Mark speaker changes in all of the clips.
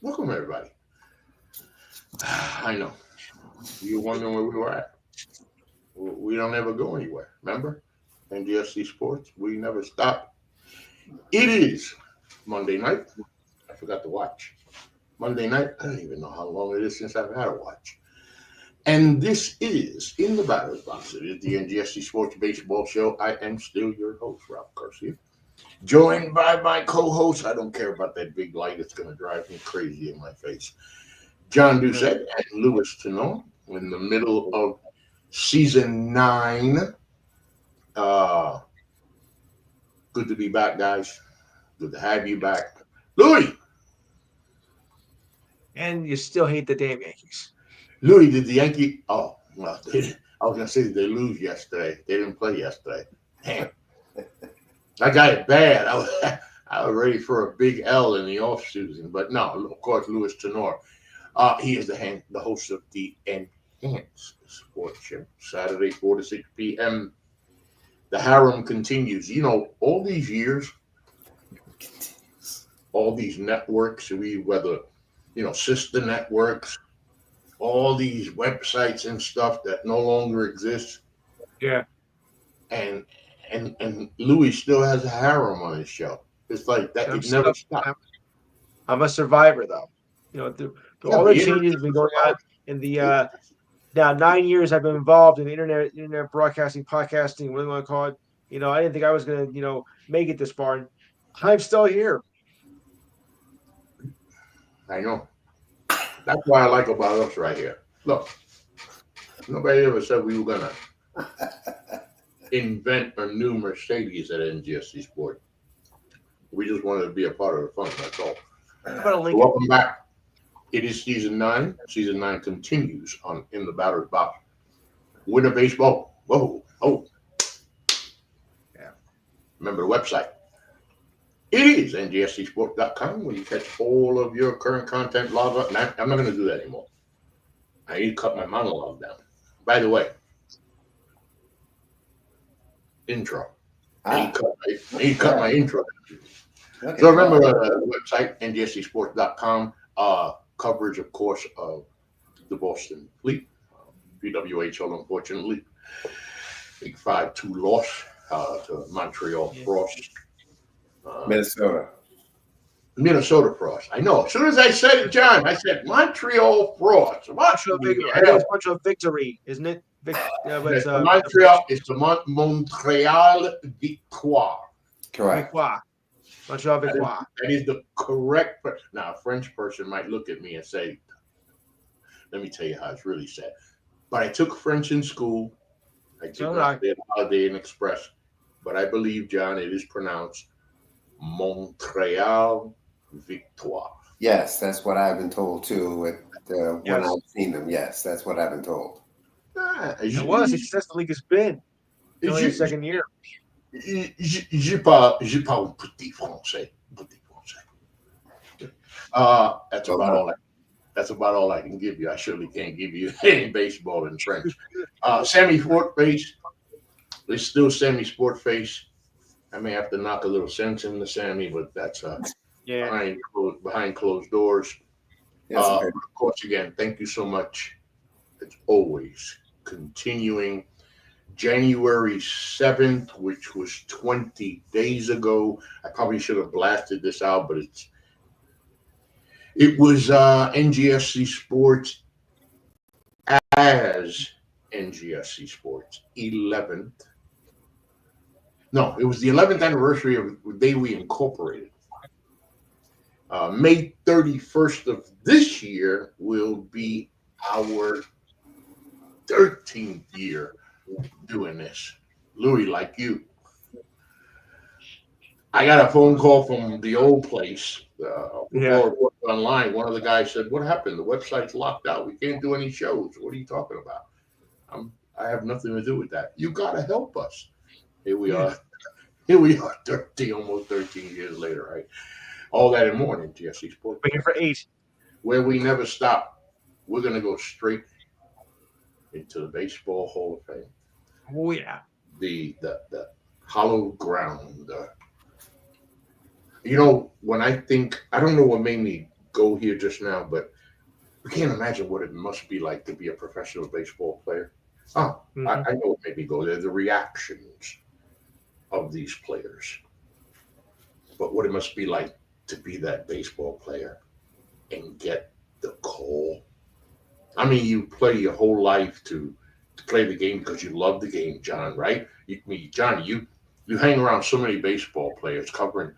Speaker 1: Welcome, everybody. I know. You're wondering where we were at. We don't ever go anywhere. Remember? NGSC Sports, we never stop. It is Monday night. I forgot to watch. Monday night, I don't even know how long it is since I've had a watch. And this is In the Batter's Box. It is the NGSC Sports Baseball Show. I am still your host, Ralph Garcia. Joined by my co host. I don't care about that big light. It's going to drive me crazy in my face. John Doucette and Louis Tenon in the middle of season 9. Uh, Good to be back, guys. Good to have you back. Louis,
Speaker 2: And you still hate the damn Yankees.
Speaker 1: Louis, did the Yankee? Oh, well, I was gonna say they lose yesterday. They didn't play yesterday. Damn, I got it bad. I was ready for a big L in the off season, but no. Of course, Louis Tenor. He is the host of the Enhanced Sports Show, Saturday 4 to 6 p.m. The harem continues. You know, all these years, all these networks, whether sister networks, all these websites and stuff that no longer exist,
Speaker 2: Yeah.
Speaker 1: and and Louis still has a harem on his show. It's like that;
Speaker 2: I'm
Speaker 1: it never
Speaker 2: still
Speaker 1: stopped.
Speaker 2: I'm a survivor though. Through
Speaker 1: Yeah,
Speaker 2: all
Speaker 1: but
Speaker 2: the
Speaker 1: the internet
Speaker 2: changes that have been
Speaker 1: is
Speaker 2: going on
Speaker 1: surviving.
Speaker 2: in the
Speaker 1: It,
Speaker 2: now 9 years I've been involved in the internet broadcasting, podcasting, whatever you want to call it. I didn't think I was gonna, make it this far. And I'm still here.
Speaker 1: I know. That's why I like about us right here. Look, nobody ever said we were gonna invent a new Mercedes at NGSC Sport. We just wanted to be a part of the fun. That's all.
Speaker 2: How about a
Speaker 1: So
Speaker 2: Lincoln?
Speaker 1: welcome back. It is season 9. Season 9 continues on In the Batter's Box. Winter baseball. Whoa. Oh,
Speaker 2: Yeah.
Speaker 1: remember the website. It is ngscsport.com where you catch all of your current content. Blah, blah. Now, I'm not going to do that anymore. I need to cut my monologue down. By the way, intro.
Speaker 3: Ah,
Speaker 1: I need to cut my intro.
Speaker 3: okay.
Speaker 1: So remember the website, ngscsports.com. Coverage, of course, of the Boston Fleet. PWHL, unfortunately. Big 5-2 loss to Montreal
Speaker 2: Yeah.
Speaker 1: Frost. Uh,
Speaker 3: Minnesota.
Speaker 1: Minnesota Frost. I know. As soon as I said it, John, I said Montreal Frost. What
Speaker 2: Montreal
Speaker 1: the
Speaker 2: victory. I think
Speaker 1: hell?
Speaker 2: it's Montreal victory, isn't it? But
Speaker 1: It's
Speaker 2: it's
Speaker 1: the
Speaker 2: the French.
Speaker 1: Montreal. It's the Montreal Victoire.
Speaker 3: Correct.
Speaker 2: Victoire. Montreal
Speaker 1: That is,
Speaker 2: Victoire.
Speaker 1: that is the correct. Now, a French person might look at me and say, "Let me tell you how it's really said." But I took French in school. I
Speaker 2: So
Speaker 1: did
Speaker 2: did
Speaker 1: not
Speaker 2: I.
Speaker 1: stay at Holiday Inn Express, but I believe, John, it is pronounced Montreal Victoire.
Speaker 3: Yes, that's what I've been told too. When
Speaker 2: Yes.
Speaker 3: I've seen them, yes, that's what I've been told.
Speaker 1: Ah,
Speaker 2: It was. It's success the league has been. It's only the
Speaker 1: je,
Speaker 2: second year.
Speaker 1: je parle petit français. Petit français. That's
Speaker 3: So,
Speaker 1: about all. That's about all I can give you. I surely can't give you any baseball in French. Sammy Fort Face. It's still Sammy Sport Face. I may have to knock a little sense into Sammy, but that's
Speaker 2: Yeah.
Speaker 1: behind closed doors.
Speaker 3: yes,
Speaker 1: Of course, again, thank you so much. It's always continuing. January 7th, which was 20 days ago. I probably should have blasted this out, but it was NGSC Sports as NGSC Sports 11th. No, it was the 11th anniversary of the day we incorporated. May 31st of this year will be our 13th year doing this. Louis, like you, I got a phone call from the old place
Speaker 2: Yeah.
Speaker 1: before it was online. One of the guys said, "What happened? The website's locked out. We can't do any shows. What are you talking about?" I have nothing to do with that. You got to help us. Here we
Speaker 2: Yeah.
Speaker 1: are. Here we are, 13, almost 13 years later, right? All that and more in GSC Sports,
Speaker 2: We're here for 8.
Speaker 1: where we never stop. We're going to go straight into the Baseball Hall of Fame,
Speaker 2: Oh yeah.
Speaker 1: the hollow ground. When I think, I don't know what made me go here just now, but we can't imagine what it must be like to be a professional baseball player. Oh,
Speaker 2: Mhm.
Speaker 1: I know what made me go there. The reactions of these players, but what it must be like to be that baseball player and get the call. I mean, you play your whole life to play the game because you love the game, John. Right? Johnny, you hang around so many baseball players covering,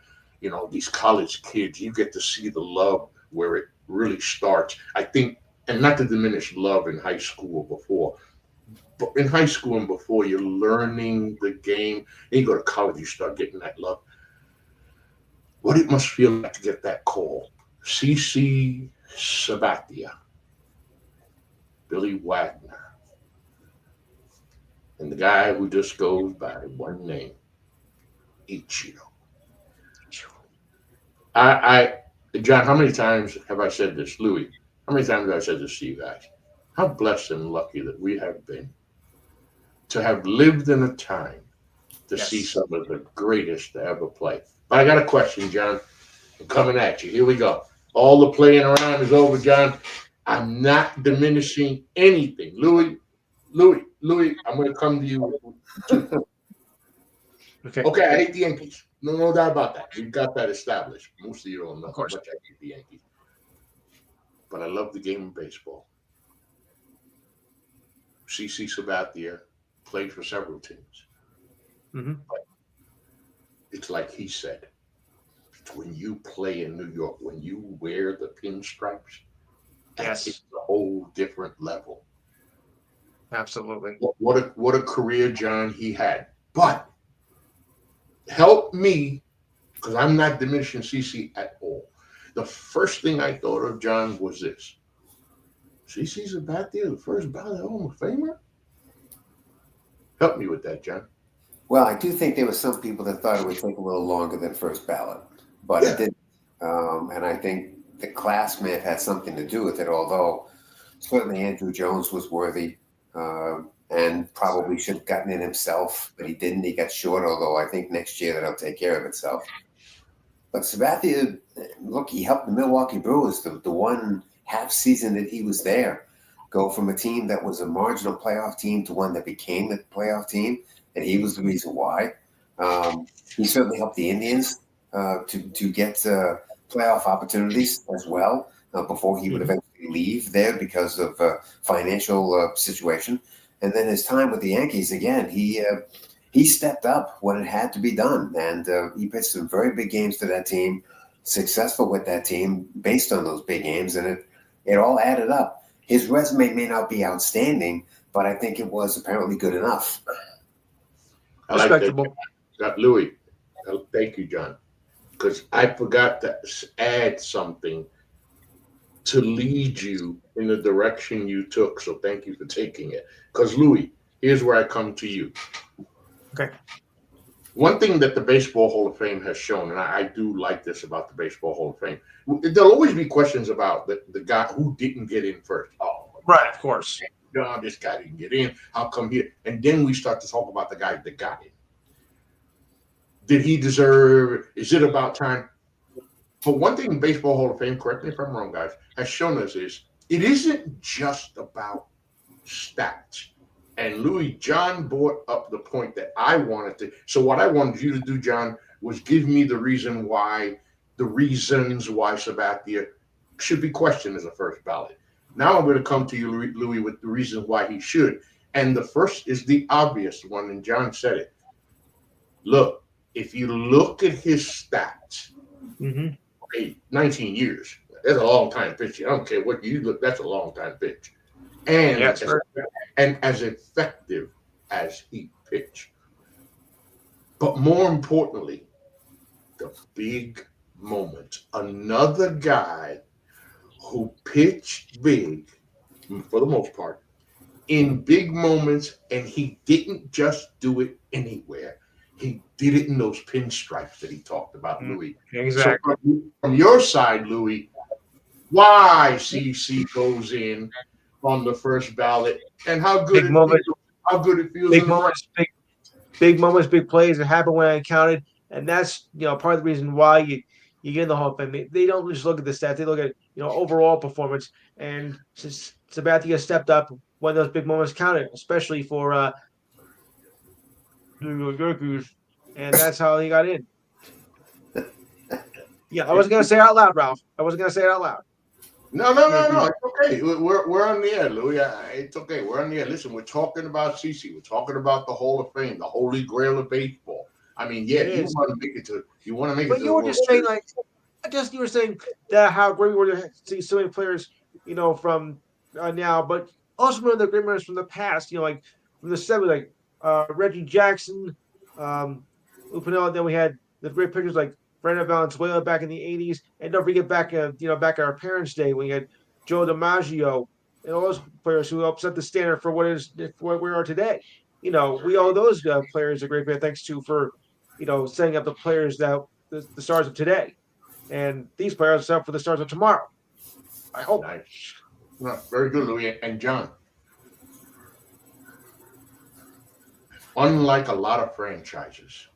Speaker 1: these college kids. You get to see the love where it really starts. I think, and not to diminish love in high school or before, but in high school and before, you're learning the game. Then you go to college, you start getting that love. What it must feel like to get that call. CC Sabathia, Billy Wagner, and the guy who just goes by one name, Ichiro. John, how many times have I said this, Louis? How many times have I said this to you guys? How blessed and lucky that we have been to have lived in a time to see
Speaker 2: Yes.
Speaker 1: some of the greatest to ever play. But I got a question, John. I'm coming at you. Here we go. All the playing around is over, John. I'm not diminishing anything. Louis, I'm going to come to you too.
Speaker 2: Okay.
Speaker 1: Okay, I hate the Yankees. No doubt about that. We've got that established. Most of you don't know
Speaker 2: Of
Speaker 1: how
Speaker 2: course.
Speaker 1: much I hate the Yankees. But I love the game of baseball. CC Sabathia played for several teams.
Speaker 2: Hmm.
Speaker 1: It's like he said, when you play in New York, when you wear the pinstripes,
Speaker 2: Yes.
Speaker 1: it's a whole different level.
Speaker 2: Absolutely.
Speaker 1: What a career John he had. But help me, because I'm not diminishing CC at all. The first thing I thought of, John, was this. CC's about there, the first ballot Hall of Famer? Help me with that, John.
Speaker 3: Well, I do think there were some people that thought it would take a little longer than first ballot, but
Speaker 1: Yeah.
Speaker 3: it didn't. And I think the class may have had something to do with it, although certainly Andrew Jones was worthy and probably should have gotten in himself, but he didn't. He got short, although I think next year that'll take care of itself. But Sabathia, look, he helped the Milwaukee Brewers, the one half season that he was there, go from a team that was a marginal playoff team to one that became a playoff team, and he was the reason why. He certainly helped the Indians to get playoff opportunities as well before he would
Speaker 2: Mhm.
Speaker 3: eventually leave there because of financial situation. And then his time with the Yankees again, he stepped up when it had to be done, and he pitched some very big games to that team, successful with that team based on those big games, and it all added up. His resume may not be outstanding, but I think it was apparently good enough.
Speaker 1: I like that.
Speaker 2: Respectable.
Speaker 1: Louis, thank you, John. Because I forgot to add something to lead you in the direction you took. So thank you for taking it. Because, Louis, here's where I come to you.
Speaker 2: Okay.
Speaker 1: One thing that the Baseball Hall of Fame has shown, and I do like this about the Baseball Hall of Fame, there'll always be questions about the guy who didn't get in first. Oh,
Speaker 2: Right. Of course.
Speaker 1: no, this guy didn't get in. How come he? And then we start to talk about the guy that got in. Did he deserve? Is it about time? But one thing Baseball Hall of Fame, correct me if I'm wrong, guys, has shown us is it isn't just about stats. And Louis, John brought up the point that I wanted to. So what I wanted you to do, John, was give me the reasons why Sabathia should be questioned as a first ballot. Now I'm going to come to you, Louis, with the reasons why he should. And the first is the obvious one, and John said it. Look, if you look at his stats,
Speaker 2: Hmm.
Speaker 1: 19 years, that's a long time pitching. I don't care what you look, that's a long time pitch. And,
Speaker 2: Yes,
Speaker 1: as effective as he pitched. But more importantly, the big moments. Another guy who pitched big, for the most part, in big moments, and he didn't just do it anywhere. He did it in those pinstripes that he talked about, Louis.
Speaker 2: exactly.
Speaker 1: So from your side, Louis, why CC goes in on the first ballot and how good
Speaker 2: Big
Speaker 1: it
Speaker 2: moments.
Speaker 1: feels, how good it feels
Speaker 2: Big
Speaker 1: in the
Speaker 2: moments. Big moments. Big plays that happen when I counted, and that's part of the reason why you get in the Hall of Fame. They don't just look at the stats; they look at overall performance. And since Sabathia stepped up when those big moments counted, especially for New York Yankees, and that's how he got in. Yeah, I wasn't gonna say it out loud, Ralph. I wasn't gonna say it out loud.
Speaker 1: No. It's okay. We're on the air, Louis. It's okay. We're on the air. Listen, we're talking about CC. We're talking about the Hall of Fame, the holy grail of baseball. I mean, yeah, you want to make it to
Speaker 2: But
Speaker 1: the
Speaker 2: you were
Speaker 1: World
Speaker 2: just saying
Speaker 1: Series.
Speaker 2: you were saying that how great we were to see so many players, from now, but also remember the great players from the past, like from the '70s, like Reggie Jackson, Upinella. Then we had the great pitchers like Fernando Valenzuela back in the '80s, and don't forget back, back at our parents' day when we had Joe DiMaggio and all those players who helped set the standard for what we are today. We owe those players a great bit of thanks to for setting up the players that the stars of today, and these players are set up for the stars of tomorrow. I hope.
Speaker 1: Nice. No, very good, Louis and John. Unlike a lot of franchises,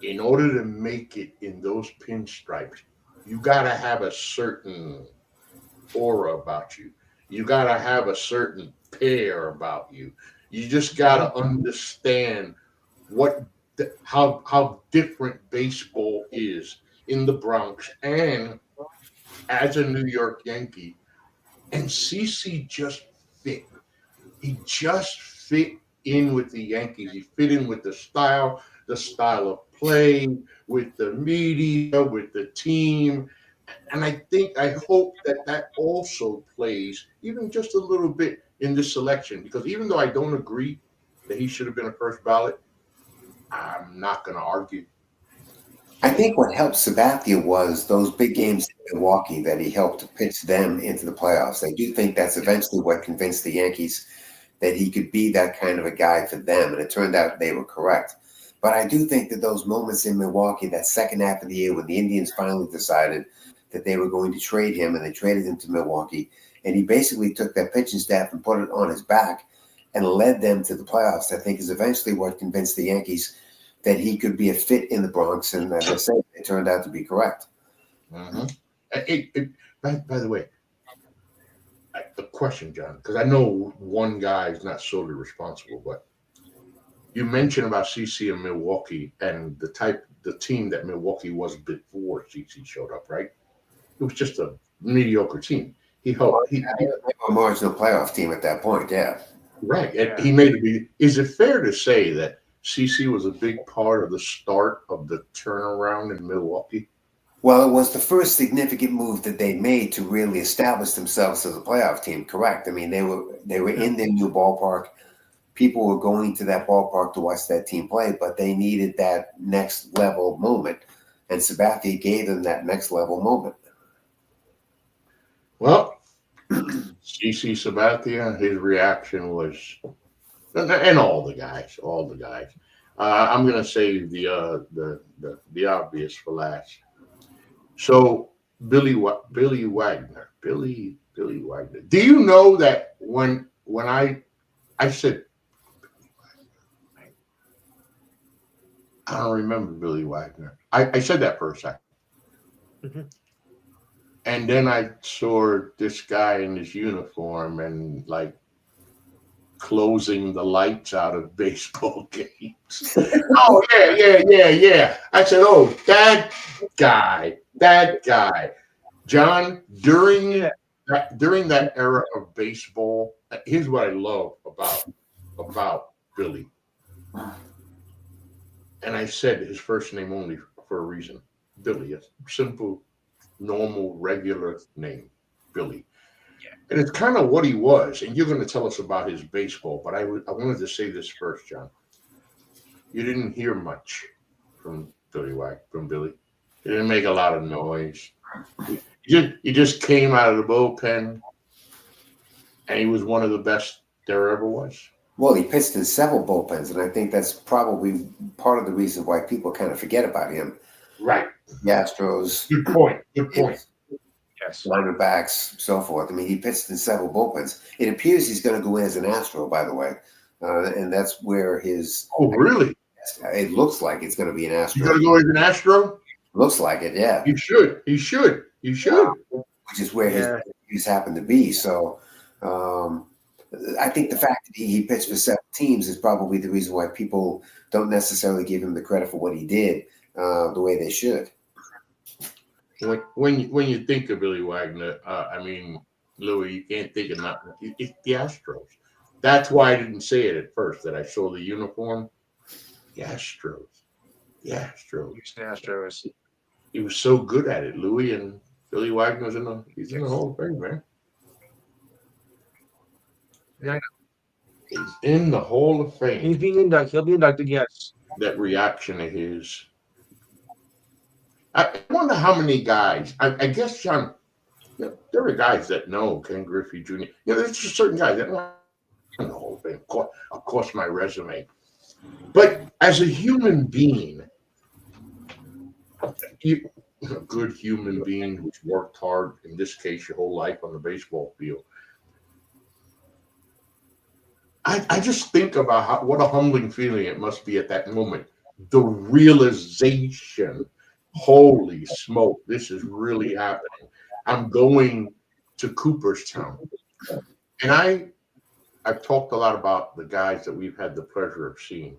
Speaker 1: in order to make it in those pinstripes, you got to have a certain aura about you. You got to have a certain pair about you. You just got to understand how different baseball is in the Bronx and as a New York Yankee. And CC just fit. He just fit in with the Yankees. He fit in with the style of play, with the media, with the team. And I hope that also plays even just a little bit in this selection, because even though I don't agree that he should have been a first ballot, I'm not going to argue.
Speaker 3: I think what helped Sabathia was those big games in Milwaukee that he helped to pitch them into the playoffs. I do think that's eventually what convinced the Yankees that he could be that kind of a guy for them, and it turned out they were correct. But I do think that those moments in Milwaukee, that second half of the year when the Indians finally decided that they were going to trade him, and they traded him to Milwaukee, and he basically took that pitching staff and put it on his back and led them to the playoffs, I think is eventually what convinced the Yankees that he could be a fit in the Bronx. And as I said, it turned out to be correct.
Speaker 1: Mm-hmm. By the way, the question, John, because I know one guy is not solely responsible, but you mentioned about CC in Milwaukee and the team that Milwaukee was before CC showed up, right? It was just a mediocre team. He helped. He
Speaker 3: a marginal playoff team at that point, yeah.
Speaker 1: Right. And he made it. Is it fair to say that CC was a big part of the start of the turnaround in Milwaukee?
Speaker 3: Well, it was the first significant move that they made to really establish themselves as a playoff team. Correct. I mean, they were in their new ballpark. People were going to that ballpark to watch that team play, but they needed that next level moment, and Sabathia gave them that next level moment.
Speaker 1: Well, CC Sabathia, his reaction was, and all the guys. I'm going to save the obvious for last. So Billy Wagner. Do you know that when I said, I don't remember Billy Wagner. I said that for a second.
Speaker 2: Mm-hmm.
Speaker 1: And then I saw this guy in his uniform and like closing the lights out of baseball games. Oh, yeah. I said, oh, that guy. John, during that era of baseball, here's what I love about Billy. And I said his first name only for a reason. Billy, a simple, normal, regular name, Billy.
Speaker 2: Yeah.
Speaker 1: And it's kind of what he was. And you're going to tell us about his baseball, but I wanted to say this first, John. You didn't hear much from Billy. He didn't make a lot of noise. He just came out of the bullpen, and he was one of the best there ever was.
Speaker 3: Well, he pitched in several bullpens, and I think that's probably part of the reason why people kind of forget about him.
Speaker 1: Right.
Speaker 3: The Astros.
Speaker 1: Good point.
Speaker 2: Yes.
Speaker 3: Diamondbacks, so forth. I mean, he pitched in several bullpens. It appears he's going to go in as an Astro, by the way, and that's where his.
Speaker 1: Oh, really?
Speaker 3: It looks like it's going to be an Astro.
Speaker 1: You're going to go as an Astro?
Speaker 3: Looks like it, yeah.
Speaker 1: He should. He should. He should.
Speaker 3: Which is where his
Speaker 2: Yeah.
Speaker 3: views happen to be. So um, I think the fact that he pitched for 7 teams is probably the reason why people don't necessarily give him the credit for what he did the way they should.
Speaker 1: When you think of Billy Wagner, I mean, Louis, you can't think of nothing. It's the Astros. That's why I didn't say it at first. That I saw the uniform. The Astros. The Astros.
Speaker 2: Houston Astros.
Speaker 1: He was so good at it, Louis, and Billy Wagner's he's in the Hall of Fame, man.
Speaker 2: Yeah.
Speaker 1: He's in the Hall of Fame.
Speaker 2: He's being inducted. He'll be inducted, yes.
Speaker 1: That reaction of his. I wonder how many guys. I guess, John, there are guys that know Ken Griffey Jr. There's just certain guys that know the Hall of Fame. Of course, my resume. But as a human being, a good human being who's worked hard, in this case, your whole life on the baseball field. I just think about what a humbling feeling it must be at that moment. The realization, holy smoke, this is really happening. I'm going to Cooperstown. And I've talked a lot about the guys that we've had the pleasure of seeing.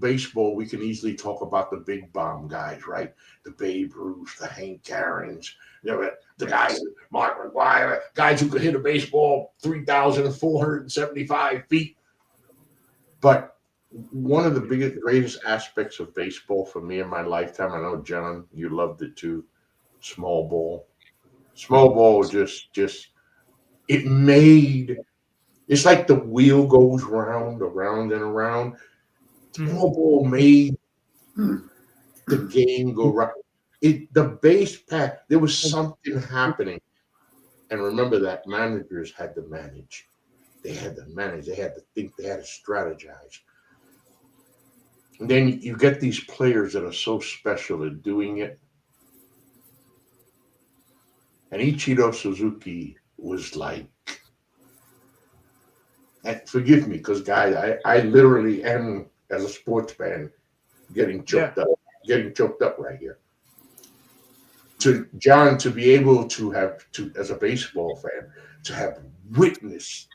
Speaker 1: Baseball, we can easily talk about the big bomb guys, right? The Babe Ruth, the Hank Aaron's, the guys, Mark McGwire, guys who could hit a baseball 3,475 feet. But one of the greatest aspects of baseball for me in my lifetime, I know, John, you loved it too, small ball. Small ball just it's like the wheel goes round, around, and around. Small ball made the game go right. The base pass, there was something happening. And remember that managers had to manage. They had to manage. They had to think. They had to strategize. And then you get these players that are so special at doing it. And Ichiro Suzuki was like, and forgive me, because guys, I literally am, as a sports fan, getting choked up right here. To John, to be able to as a baseball fan, to have witnessed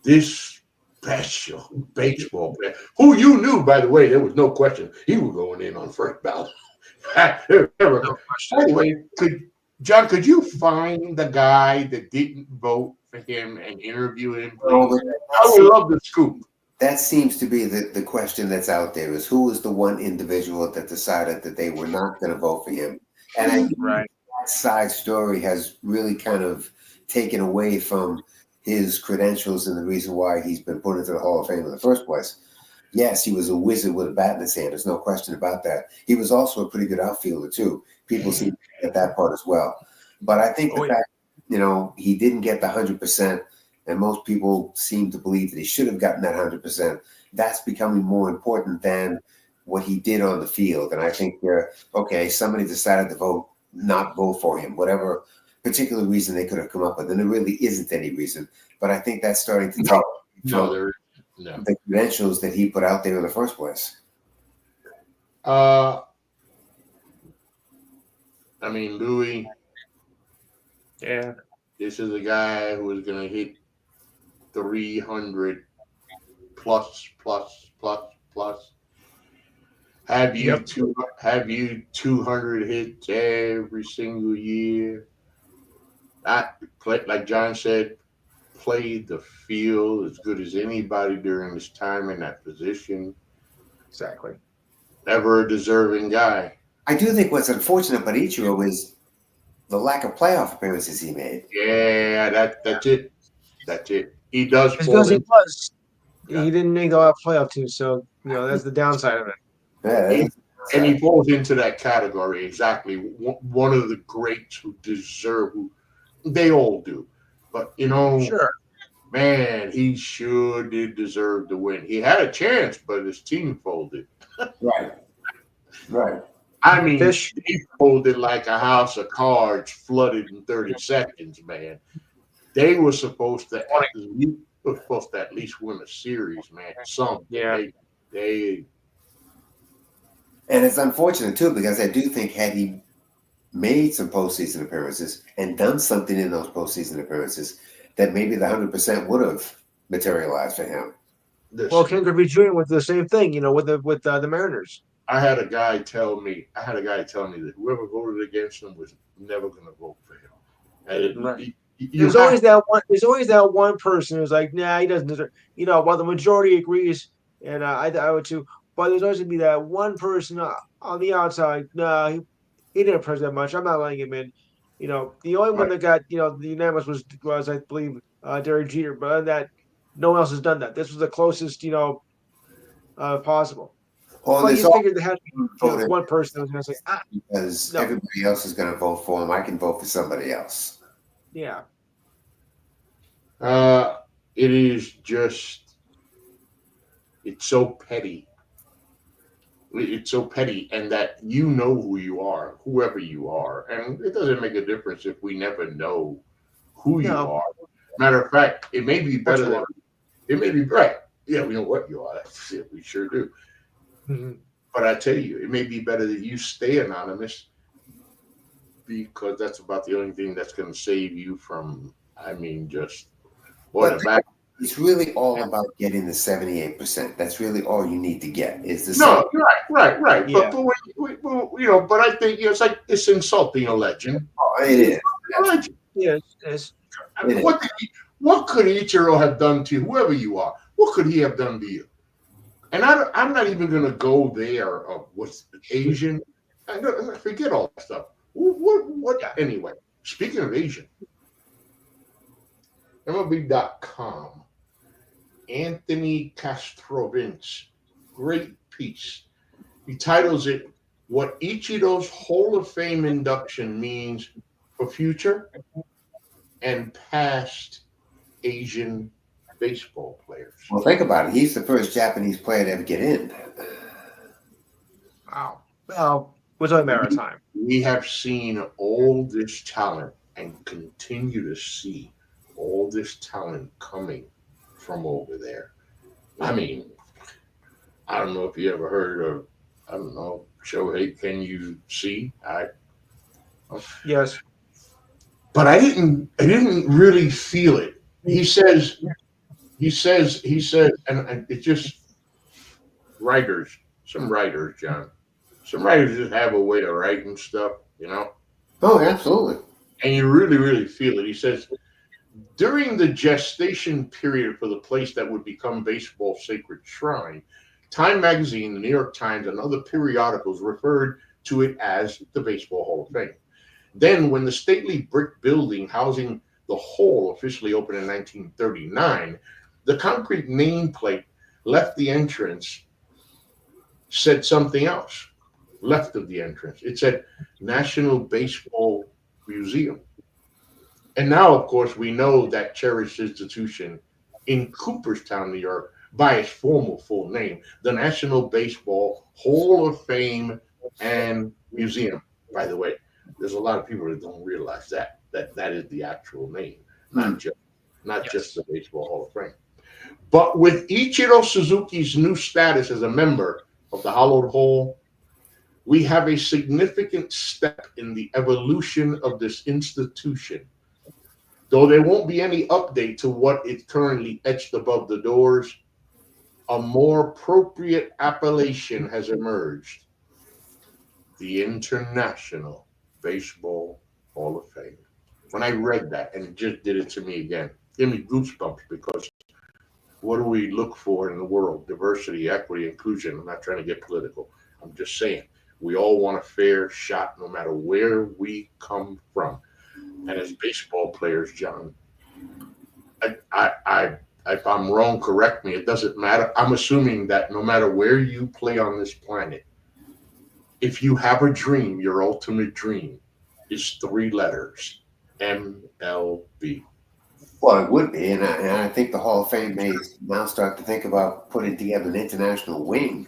Speaker 1: this special baseball player, who you knew, by the way, there was no question he was going in on first ballot. Anyway, John, could you find the guy that didn't vote for him and interview him, please? I would love the scoop.
Speaker 3: That seems to be the question that's out there, is who was the one individual that decided that they were not going to vote for him. And I think that side story has really kind of taken away from his credentials and the reason why he's been put into the Hall of Fame in the first place. Yes, he was a wizard with a bat in his hand. There's no question about that. He was also a pretty good outfielder, too. People seem to get that part as well. But I think the fact, he didn't get the 100%, and most people seem to believe that he should have gotten that 100%. That's becoming more important than what he did on the field. And I think, somebody decided to not vote for him, whatever particular reason they could have come up with. And there really isn't any reason. But I think that's starting to take the credentials that he put out there in the first place.
Speaker 1: I mean, Louis.
Speaker 2: Yeah.
Speaker 1: This is a guy who is going to hit 300 plus. Have you 200 hits every single year? Like John said, played the field as good as anybody during his time in that position.
Speaker 2: Exactly.
Speaker 1: Never a deserving guy.
Speaker 3: I do think what's unfortunate about Ichiro is the lack of playoff appearances he made.
Speaker 1: Yeah, that's it. That's it. He does.
Speaker 2: Because he was. Yeah. He didn't make a lot of playoff teams, so that's the downside of it.
Speaker 3: Yeah,
Speaker 1: and he falls into that category exactly. One of the greats who deserve. They all do, but
Speaker 2: sure.
Speaker 1: Man, he sure did deserve to win. He had a chance, but his team folded.
Speaker 3: Right.
Speaker 1: I mean, he folded like a house of cards flooded in 30 seconds, man. They were supposed to at least win a series, man. They
Speaker 3: And it's unfortunate too, because I do think had he made some postseason appearances and done something in those postseason appearances, that maybe the 100% would have materialized for him.
Speaker 2: Well,
Speaker 1: Listen,
Speaker 2: Ken Griffey Jr. went through the same thing, with the Mariners.
Speaker 1: I had a guy tell me that whoever voted against him was never going to vote for him. And
Speaker 2: Right.
Speaker 1: you have
Speaker 2: There's always that one person who's like, nah, he doesn't deserve. While the majority agrees, and I would too. But there's always gonna be that one person on the outside. Nah, he didn't impress that much. I'm not letting him in. The only one
Speaker 1: right.
Speaker 2: that got the unanimous was I believe Derek Jeter. But other than that, no one else has done that. This was the closest possible.
Speaker 3: Well, and
Speaker 2: But
Speaker 3: there's
Speaker 2: you
Speaker 3: all
Speaker 2: figured there had to be
Speaker 3: voted
Speaker 2: one person that was gonna say,
Speaker 3: because
Speaker 2: no,
Speaker 3: everybody else is going to vote for him. I can vote for somebody else.
Speaker 2: yeah,
Speaker 1: It is just, it's so petty. It's so petty, and that you know who you are, whoever you are. And it doesn't make a difference if we never know who you
Speaker 2: no,
Speaker 1: are. Matter of fact, it may be
Speaker 2: what
Speaker 1: better
Speaker 2: you
Speaker 1: than,
Speaker 2: are.
Speaker 1: it may be right. Yeah, we know what you are. That's it. We sure do.
Speaker 2: Mhm.
Speaker 1: But I tell you, it may be better that you stay anonymous because that's about the only thing that's going to save you from, I mean, just, boy,
Speaker 3: But
Speaker 1: the back.
Speaker 3: it's really all about getting the 78%. That's really all you need to get is the
Speaker 1: No, right.
Speaker 2: Yeah,
Speaker 1: But but I think it's like it's insulting a legend.
Speaker 3: It is.
Speaker 1: A legend.
Speaker 2: yeah, it's
Speaker 1: I mean, what could Ichiro have done to whoever you are? What could he have done to you? And I'm not even going to go there of what's Asian. I forget all that stuff. What? Anyway, speaking of Asian, MLB.com, Anthony Castrovins, great piece. He titles it "What Ichiro's Hall of Fame Induction Means for Future and Past Asian Baseball Players."
Speaker 3: Well, think about it. He's the first Japanese player to ever get in.
Speaker 2: wow. Well, was only a matter of time.
Speaker 1: We have seen all this talent and continue to see all this talent coming from over there. I mean, I don't know if you ever heard of, I don't know, Shohei, can you see?
Speaker 2: Yes.
Speaker 1: But I didn't really feel it. He says, and it's just writers, some writers, John. Some writers just have a way of writing stuff.
Speaker 3: Oh, absolutely.
Speaker 1: And you really, really feel it. He says, during the gestation period for the place that would become baseball's sacred shrine, Time Magazine, the New York Times, and other periodicals referred to it as the Baseball Hall of Fame. Then, when the stately brick building housing the hall officially opened in 1939, the concrete nameplate left the entrance said something else. Left of the entrance, it said National Baseball Museum. And now, of course, we know that cherished institution in Cooperstown, New York, by its formal full name, the National Baseball Hall of Fame and Museum. By the way, there's a lot of people that don't realize that is the actual name, not just the Baseball Hall of Fame. But with Ichiro Suzuki's new status as a member of the Hallowed Hall, we have a significant step in the evolution of this institution. Though there won't be any update to what is currently etched above the doors, a more appropriate appellation has emerged: the International Baseball Hall of Fame. When I read that, and it just did it to me again, gave me goosebumps because what do we look for in the world? Diversity, equity, inclusion. I'm not trying to get political. I'm just saying we all want a fair shot no matter where we come from. And as baseball players, John, if I'm wrong, correct me. It doesn't matter. I'm assuming that no matter where you play on this planet, if you have a dream, your ultimate dream is 3 letters: MLB.
Speaker 3: Well, it would be. And I think the Hall of Fame may now start to think about putting together an international wing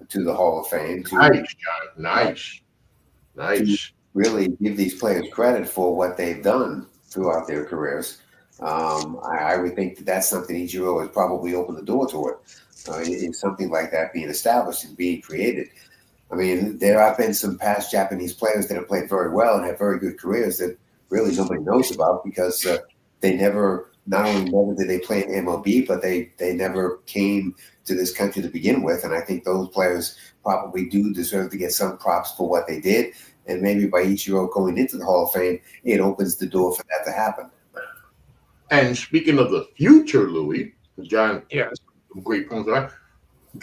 Speaker 3: to the Hall of Fame
Speaker 1: Nice, John. Nice.
Speaker 3: to really give these players credit for what they've done throughout their careers. I would think that that's something Ichiro has probably opened the door toward. Is something like that being established and being created. I mean, there have been some past Japanese players that have played very well and have very good careers that really nobody knows about because they never, not only never did they play in MLB, but they never came to this country to begin with. And I think those players probably do deserve to get some props for what they did. And maybe by Ichiro going into the Hall of Fame, it opens the door for that to happen.
Speaker 1: And speaking of the future, Louis, John,
Speaker 2: Yes.
Speaker 1: great points.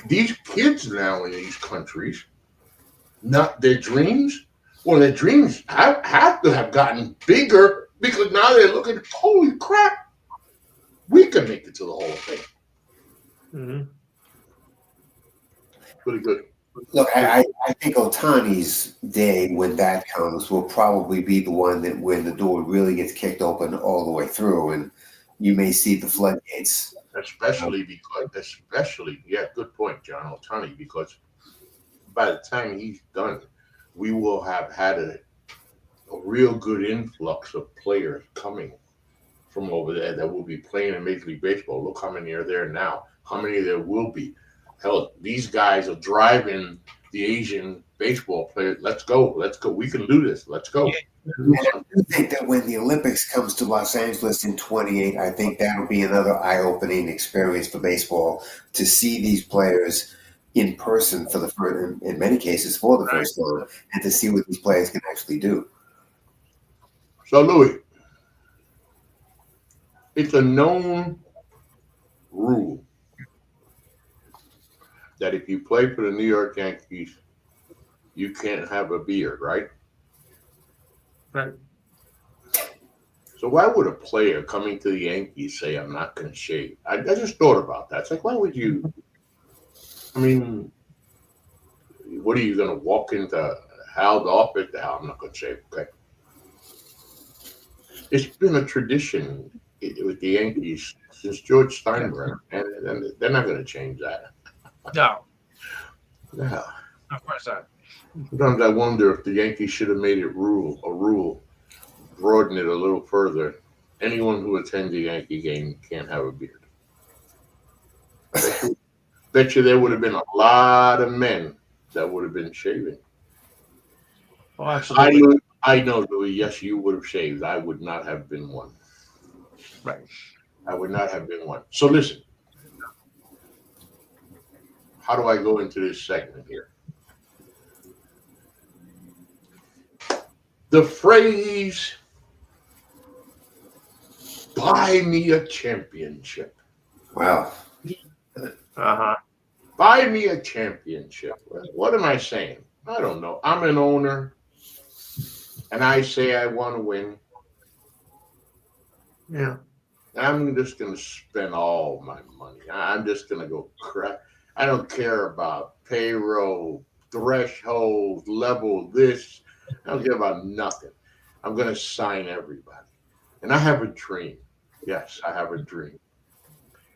Speaker 1: These kids now in these countries, not their dreams. Well, their dreams have to have gotten bigger because now they're looking, holy crap, we can make it to the Hall of Fame.
Speaker 2: Mm-hmm.
Speaker 1: Pretty good.
Speaker 3: Look, I think Otani's day when that comes will probably be the one that when the door really gets kicked open all the way through, and you may see the floodgates.
Speaker 1: Especially, yeah, good point, John Otani, because by the time he's done, we will have had a real good influx of players coming from over there that will be playing in Major League Baseball. Look how many are there now. How many there will be. Hell, these guys are driving the Asian baseball players. Let's go. We can do this. Let's go.
Speaker 3: And I do think that when the Olympics comes to Los Angeles in 28, I think that'll be another eye-opening experience for baseball to see these players in person for the first, in many cases for the first time, and to see what these players can actually do.
Speaker 1: So, Louis, it's a known rule that if you play for the New York Yankees, you can't have a beard, right?
Speaker 2: Right.
Speaker 1: So why would a player coming to the Yankees say, I'm not going to shave? I just thought about that. It's like, why would you? I mean, what are you going to walk into Hal's office? I'm not going to shave. Okay. It's been a tradition with the Yankees since George Steinbrenner, and they're not going to change that.
Speaker 2: No,
Speaker 1: Yeah.
Speaker 2: of course not.
Speaker 1: Sometimes I wonder if the Yankees should have made it a rule, broaden it a little further. Anyone who attends a Yankee game can't have a beard. Bet you there would have been a lot of men that would have been shaving.
Speaker 2: Oh, absolutely.
Speaker 1: I know, Louis. Yes, you would have shaved. I would not have been one.
Speaker 2: Right.
Speaker 1: I would not have been one. So listen. How do I go into this segment here? The phrase, buy me a championship.
Speaker 3: Wow.
Speaker 2: Uh-huh.
Speaker 1: Buy me a championship. What am I saying? I don't know. I'm an owner, and I say I want to win.
Speaker 2: Yeah.
Speaker 1: I'm just going to spend all my money. I'm just going to go crap. I don't care about payroll, threshold, level, this. I don't care about nothing. I'm going to sign everybody. And I have a dream. Yes, I have a dream.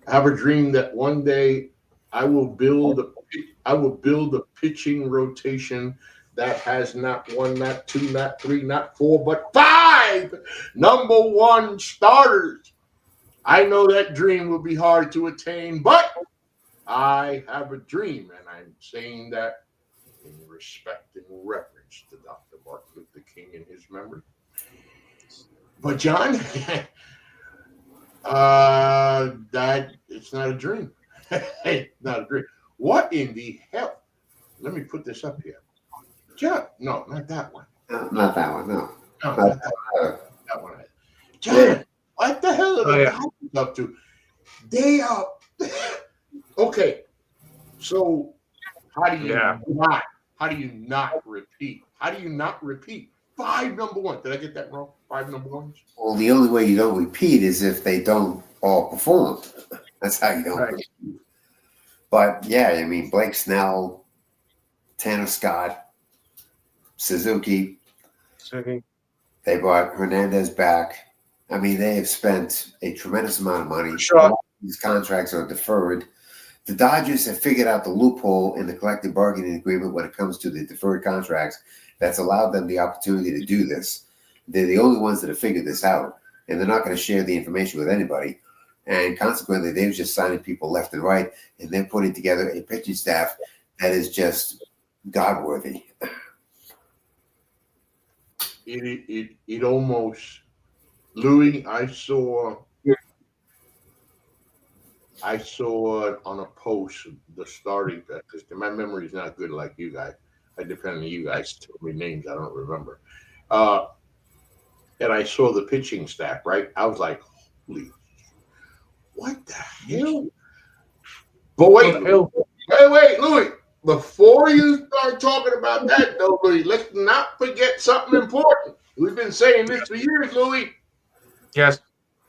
Speaker 1: I have a dream that one day I will build a pitching rotation that has not one, not two, not three, not four, but 5 number one starters. I know that dream will be hard to attain, but I have a dream, and I'm saying that in respect and reverence to Dr. Martin Luther King and his memory. But John, that it's not a dream. It's not a dream. What in the hell? Let me put this up here. John, no, not that one.
Speaker 3: No, not that one, no.
Speaker 1: No, not that one. That one. John, what the hell are the Dodgers up to? They are okay. So how do you not repeat? How do you not repeat 5 number one? Did I get that wrong? 5 number ones?
Speaker 3: Well, the only way you don't repeat is if they don't all perform. That's how you don't repeat. But yeah, I mean, Blake Snell, Tanner Scott, Suzuki. They brought Hernandez back. I mean, they have spent a tremendous amount of money.
Speaker 2: Sure.
Speaker 3: These contracts are deferred. The Dodgers have figured out the loophole in the collective bargaining agreement when it comes to the deferred contracts that's allowed them the opportunity to do this. They're the only ones that have figured this out, and they're not going to share the information with anybody. And consequently, they're just signing people left and right, and they're putting together a pitching staff that is just God-worthy.
Speaker 1: It almost, Louis. I saw it on a post the starting because my memory is not good like you guys. I depend on you guys to tell me names I don't remember. Uh, and I saw the pitching staff. Right, I was like, holy, what the hell? But
Speaker 2: What the hell?
Speaker 1: wait, Louis. Before you start talking about that, though, Louis, let's not forget something important. We've been saying this for years, Louis.
Speaker 2: Yes,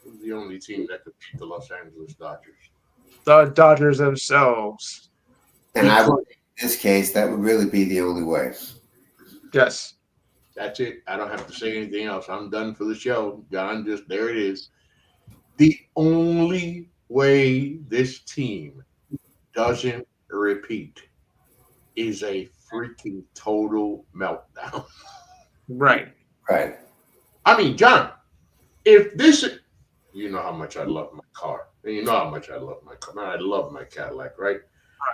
Speaker 1: Who's the only team that could beat the Los Angeles Dodgers?
Speaker 2: the Dodgers themselves.
Speaker 3: And I
Speaker 1: Because
Speaker 3: would, in this case, that would really be the only way.
Speaker 2: Yes.
Speaker 1: that's it. I don't have to say anything else. I'm done for the show. John, just there it is. The only way this team doesn't repeat is a freaking total meltdown.
Speaker 2: Right.
Speaker 3: Right.
Speaker 1: I mean, John, if this, you know how much I love my car, and you know how much I love my car. Man, I love my Cadillac, right?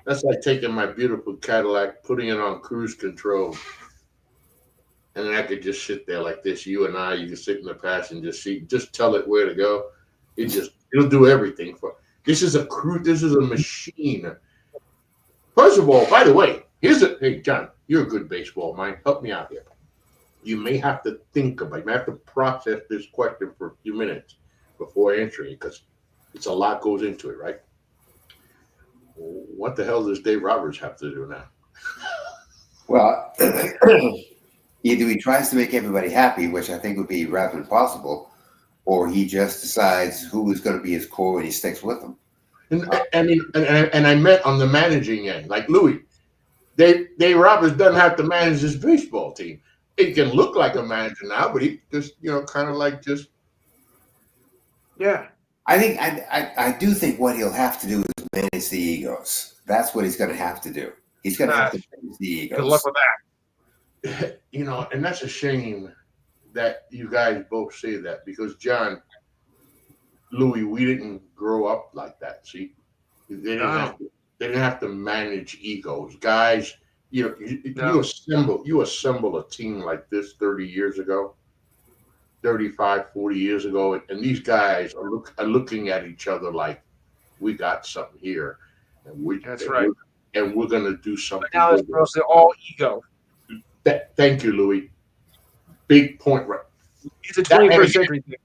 Speaker 1: That's like taking my beautiful Cadillac, putting it on cruise control, and then I could just sit there like this. You and I, you can sit in the passenger seat, just tell it where to go. It'll do everything for. This is a crew. This is a machine. First of all, by the way, hey John, you're a good baseball mind. Help me out here. You may have to think about. You may have to process this question for a few minutes before answering it because it's a lot goes into it, right? What the hell does Dave Roberts have to do now?
Speaker 3: Well, either he tries to make everybody happy, which I think would be rather impossible, or he just decides who is going to be his core and he sticks with them.
Speaker 1: And I meant on the managing end, like Louis, Dave Roberts doesn't have to manage this baseball team. He can look like a manager now, but he just, kind of like just.
Speaker 2: Yeah.
Speaker 3: I do think what he'll have to do is manage the egos. That's what he's going to have to do. He's going to have to manage the egos.
Speaker 2: Good luck with that.
Speaker 1: And that's a shame that you guys both say that because John, Louis, we didn't grow up like that. See, they didn't have to manage egos, guys. You assemble a team like this 30 years ago, 35, 40 years ago, and these guys are looking at each other like we got something here, and
Speaker 2: That's right.
Speaker 1: we're gonna do something.
Speaker 2: But now it's mostly all ego.
Speaker 1: Thank you, Louis. Big point, right?
Speaker 2: It's a 21st century thing.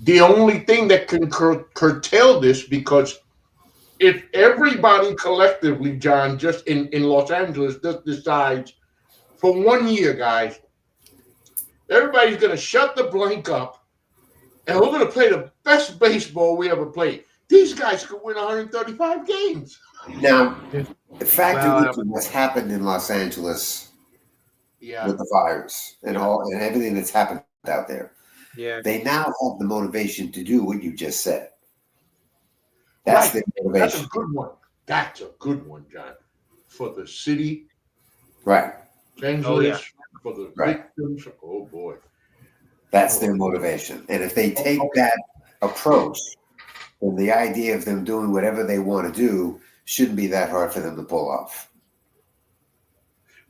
Speaker 1: The only thing that can curtail this, because if everybody collectively, John, just in Los Angeles, just decides for 1 year, guys, everybody's going to shut the blank up and we're going to play the best baseball we ever played. These guys could win 135 games.
Speaker 3: Now, the fact of what's happened in Los Angeles with the fires and everything that's happened out there, they now have the motivation to do what you just said. That's the motivation.
Speaker 1: That's a good one. That's a good one, John. For the city,
Speaker 3: right?
Speaker 1: Angeles, for the victims. Oh boy,
Speaker 3: that's their motivation. And if they take that approach, then the idea of them doing whatever they want to do shouldn't be that hard for them to pull off.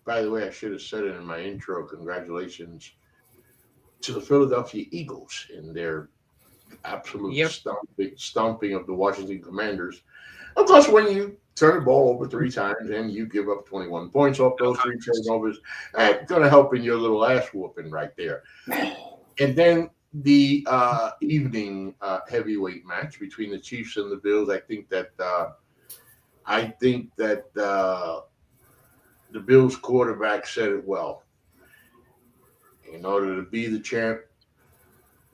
Speaker 1: By the way, I should have said it in my intro. Congratulations to the Philadelphia Eagles in their absolute stomping of the Washington Commanders. Of course, when you turn the ball over 3 times and you give up 21 points off those 3 turnovers, that's going to help in your little ass whooping right there. And then the evening heavyweight match between the Chiefs and the Bills. I think that the Bills quarterback said it well. In order to be the champ,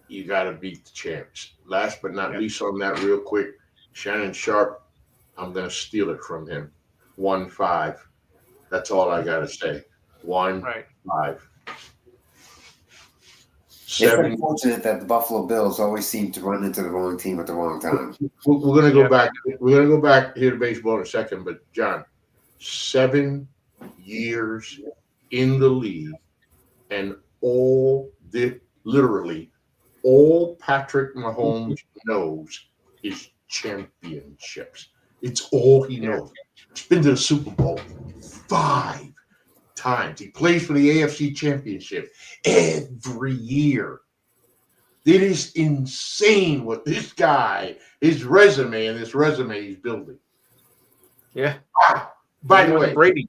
Speaker 1: you got to beat the champs. Last but not least on that real quick, Shannon Sharp, I'm going to steal it from him. 1-5. That's all I got to say. 1-5.
Speaker 3: It's unfortunate that the Buffalo Bills always seem to run into the wrong team at the wrong time.
Speaker 1: We're going to go back. We're going to go back here to baseball in a second. But, John, 7 years in the league and literally all Patrick Mahomes knows is championships. It's all he knows. He's been to the Super Bowl 5 times. He plays for the AFC Championship every year. It is insane what this guy, his resume, and this resume he's building.
Speaker 2: Yeah.
Speaker 1: By the way,
Speaker 2: Brady.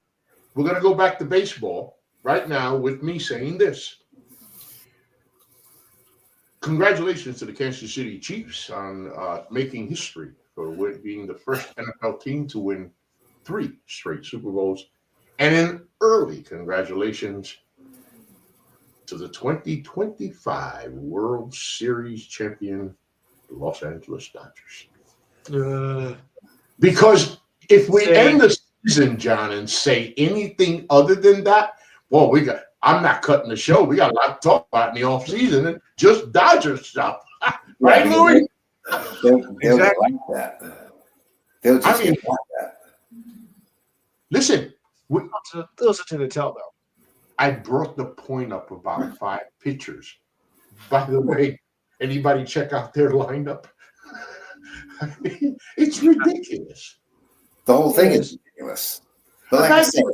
Speaker 1: we're going to go back to baseball right now with me saying this. Congratulations to the Kansas City Chiefs on making history for being the first NFL team to win 3 straight Super Bowls. And an early congratulations to the 2025 World Series champion, Los Angeles Dodgers. Because if we end the season, John, and say anything other than that, well, I'm not cutting the show. We got a lot to talk about in the offseason and just Dodgers stuff. Right, Louis?
Speaker 3: They'll exactly. Like that. They'll just like that.
Speaker 1: Listen.
Speaker 2: Those are to tell, though.
Speaker 1: I brought the point up about 5 pitchers. By the way, anybody check out their lineup? I mean, it's ridiculous.
Speaker 3: The whole thing is ridiculous. But like I said,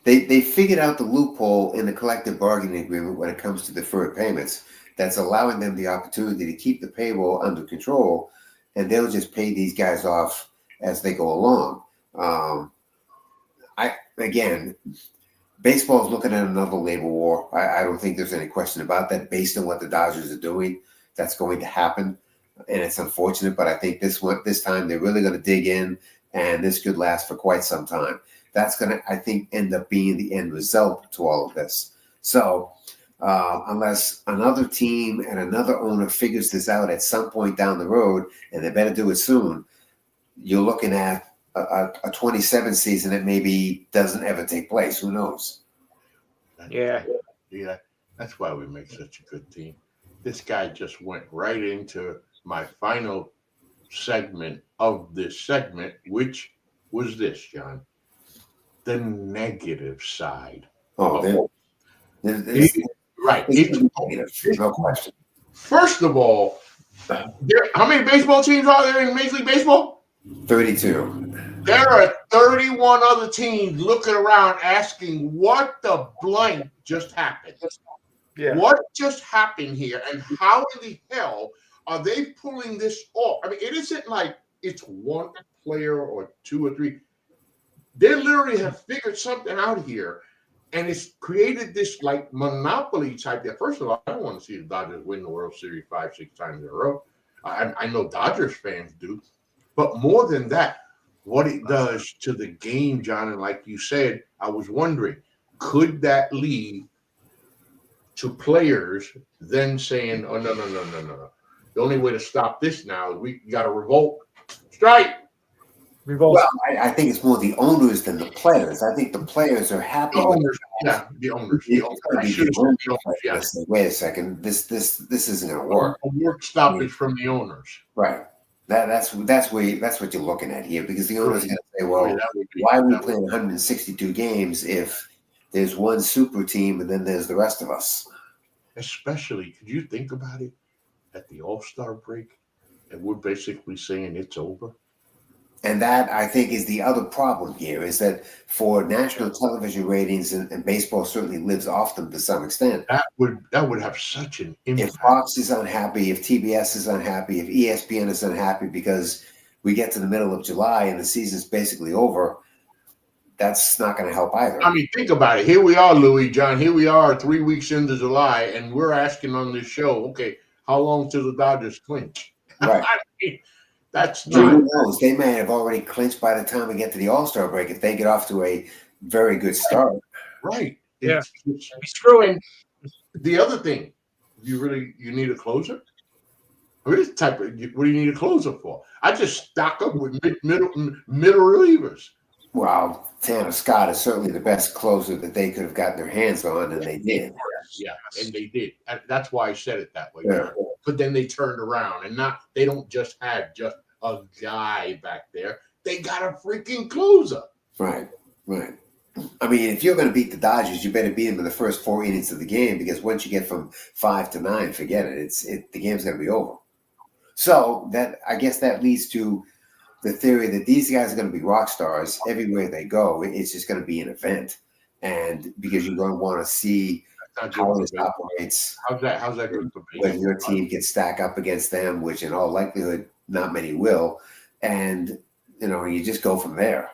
Speaker 3: they figured out the loophole in the collective bargaining agreement when it comes to deferred payments that's allowing them the opportunity to keep the payroll under control, and they'll just pay these guys off as they go along. Again, baseball is looking at another labor war. I don't think there's any question about that. Based on what the Dodgers are doing, that's going to happen, and it's unfortunate. But I think this time they're really going to dig in, and this could last for quite some time. That's going to, I think, end up being the end result to all of this. So unless another team and another owner figures this out at some point down the road, and they better do it soon, you're looking at a 27 season that maybe doesn't ever take place. Who knows?
Speaker 1: Yeah. That's why we make such a good team. This guy just went right into my final segment of this segment, which was this, John. The negative side.
Speaker 3: Oh,
Speaker 1: right.
Speaker 3: It's negative, no question.
Speaker 1: First of all, how many baseball teams are there in Major League Baseball?
Speaker 3: 32.
Speaker 1: There are 31 other teams looking around asking what the blank just happened. Yeah. What just happened here, and how in the hell are they pulling this off? I mean, it isn't like it's one player or 2 or 3. They literally have figured something out here, and it's created this like monopoly type thing. First of all, I don't want to see the Dodgers win the World Series 5-6 times in a row. I know Dodgers fans do, but more than that, what it does to the game, John, and like you said, I was wondering, could that lead to players then saying, "Oh no. The only way to stop this now is we got to revolt, strike."
Speaker 3: Well, I think it's more the owners than the players. I think the players are happy.
Speaker 1: The owners.
Speaker 3: Wait a second. This isn't going to work.
Speaker 1: A work stoppage from the owners.
Speaker 3: Right. That's what you're looking at here, because the owners are going to say, well, why are we playing 162 games if there's one super team and then there's the rest of us?
Speaker 1: Especially, could you think about it at the All-Star break, and we're basically saying it's over?
Speaker 3: And that, I think, is the other problem here, is that for national television ratings, and baseball certainly lives off them to some extent.
Speaker 1: That would have such an impact.
Speaker 3: If Fox is unhappy, if TBS is unhappy, if ESPN is unhappy because we get to the middle of July and the season's basically over, that's not going to help either.
Speaker 1: I mean, think about it. Here we are, Louis, John. Here we are 3 weeks into July, and we're asking on this show, okay, how long till the Dodgers clinch?
Speaker 3: Right.
Speaker 1: I mean, that's
Speaker 3: not. Who knows? They may have already clinched by the time we get to the All-Star break if they get off to a very good start.
Speaker 1: Right.
Speaker 2: Yeah. It's screwing.
Speaker 1: The other thing, you need a closer? What do you need a closer for? I just stock up with middle relievers.
Speaker 3: Well, Tanner Scott is certainly the best closer that they could have gotten their hands on, and they did.
Speaker 1: Yeah, and they did. That's why I said it that way.
Speaker 3: Yeah.
Speaker 1: But then they turned around, and they don't just have just a guy back there. They got a freaking closer.
Speaker 3: Right. I mean, if you're going to beat the Dodgers, you better beat them in the first 4 innings of the game, because once you get from 5 to 9, forget it. The game's going to be over. So I guess that leads to the theory that these guys are going to be rock stars everywhere they go. It's just going to be an event. and because you're going to want to see
Speaker 1: That's not
Speaker 3: how
Speaker 1: good for
Speaker 3: this
Speaker 1: baseball.
Speaker 3: operates,
Speaker 1: How's that good for
Speaker 3: whether your
Speaker 1: baseball?
Speaker 3: team can stack up against them, which in all likelihood not many will, and you just go from there.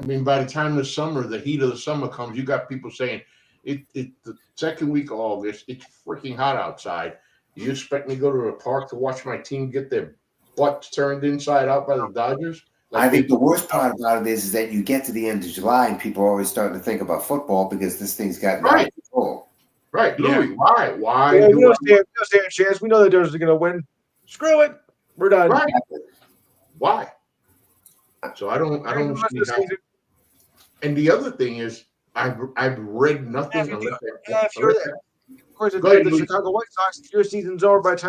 Speaker 1: I mean, by the time the heat of the summer comes, you got people saying it the second week of August, it's freaking hot outside. You expect me to go to the park to watch my team get their butts turned inside out by the Dodgers?
Speaker 3: I
Speaker 1: Like
Speaker 3: think
Speaker 1: they
Speaker 3: the worst part about it is that you get to the end of July and people are always starting to think about football because this thing's gotten out
Speaker 1: right,
Speaker 3: of control.
Speaker 1: right,
Speaker 2: Yeah.
Speaker 1: Louis. Why? Why
Speaker 2: Yeah, we
Speaker 1: do
Speaker 2: don't stand a chance. We know the Dodgers are going to win. Screw it. We're done.
Speaker 1: right? Why? So I
Speaker 2: During the
Speaker 1: don't
Speaker 2: rest
Speaker 1: see
Speaker 2: of the
Speaker 1: how.
Speaker 2: season.
Speaker 1: And the other thing is, I've read nothing
Speaker 2: If
Speaker 1: unless
Speaker 2: you're
Speaker 1: unless
Speaker 2: of course, if
Speaker 1: go
Speaker 2: you're
Speaker 1: ahead,
Speaker 2: the
Speaker 1: Louis.
Speaker 2: Chicago White Sox, your season's over by the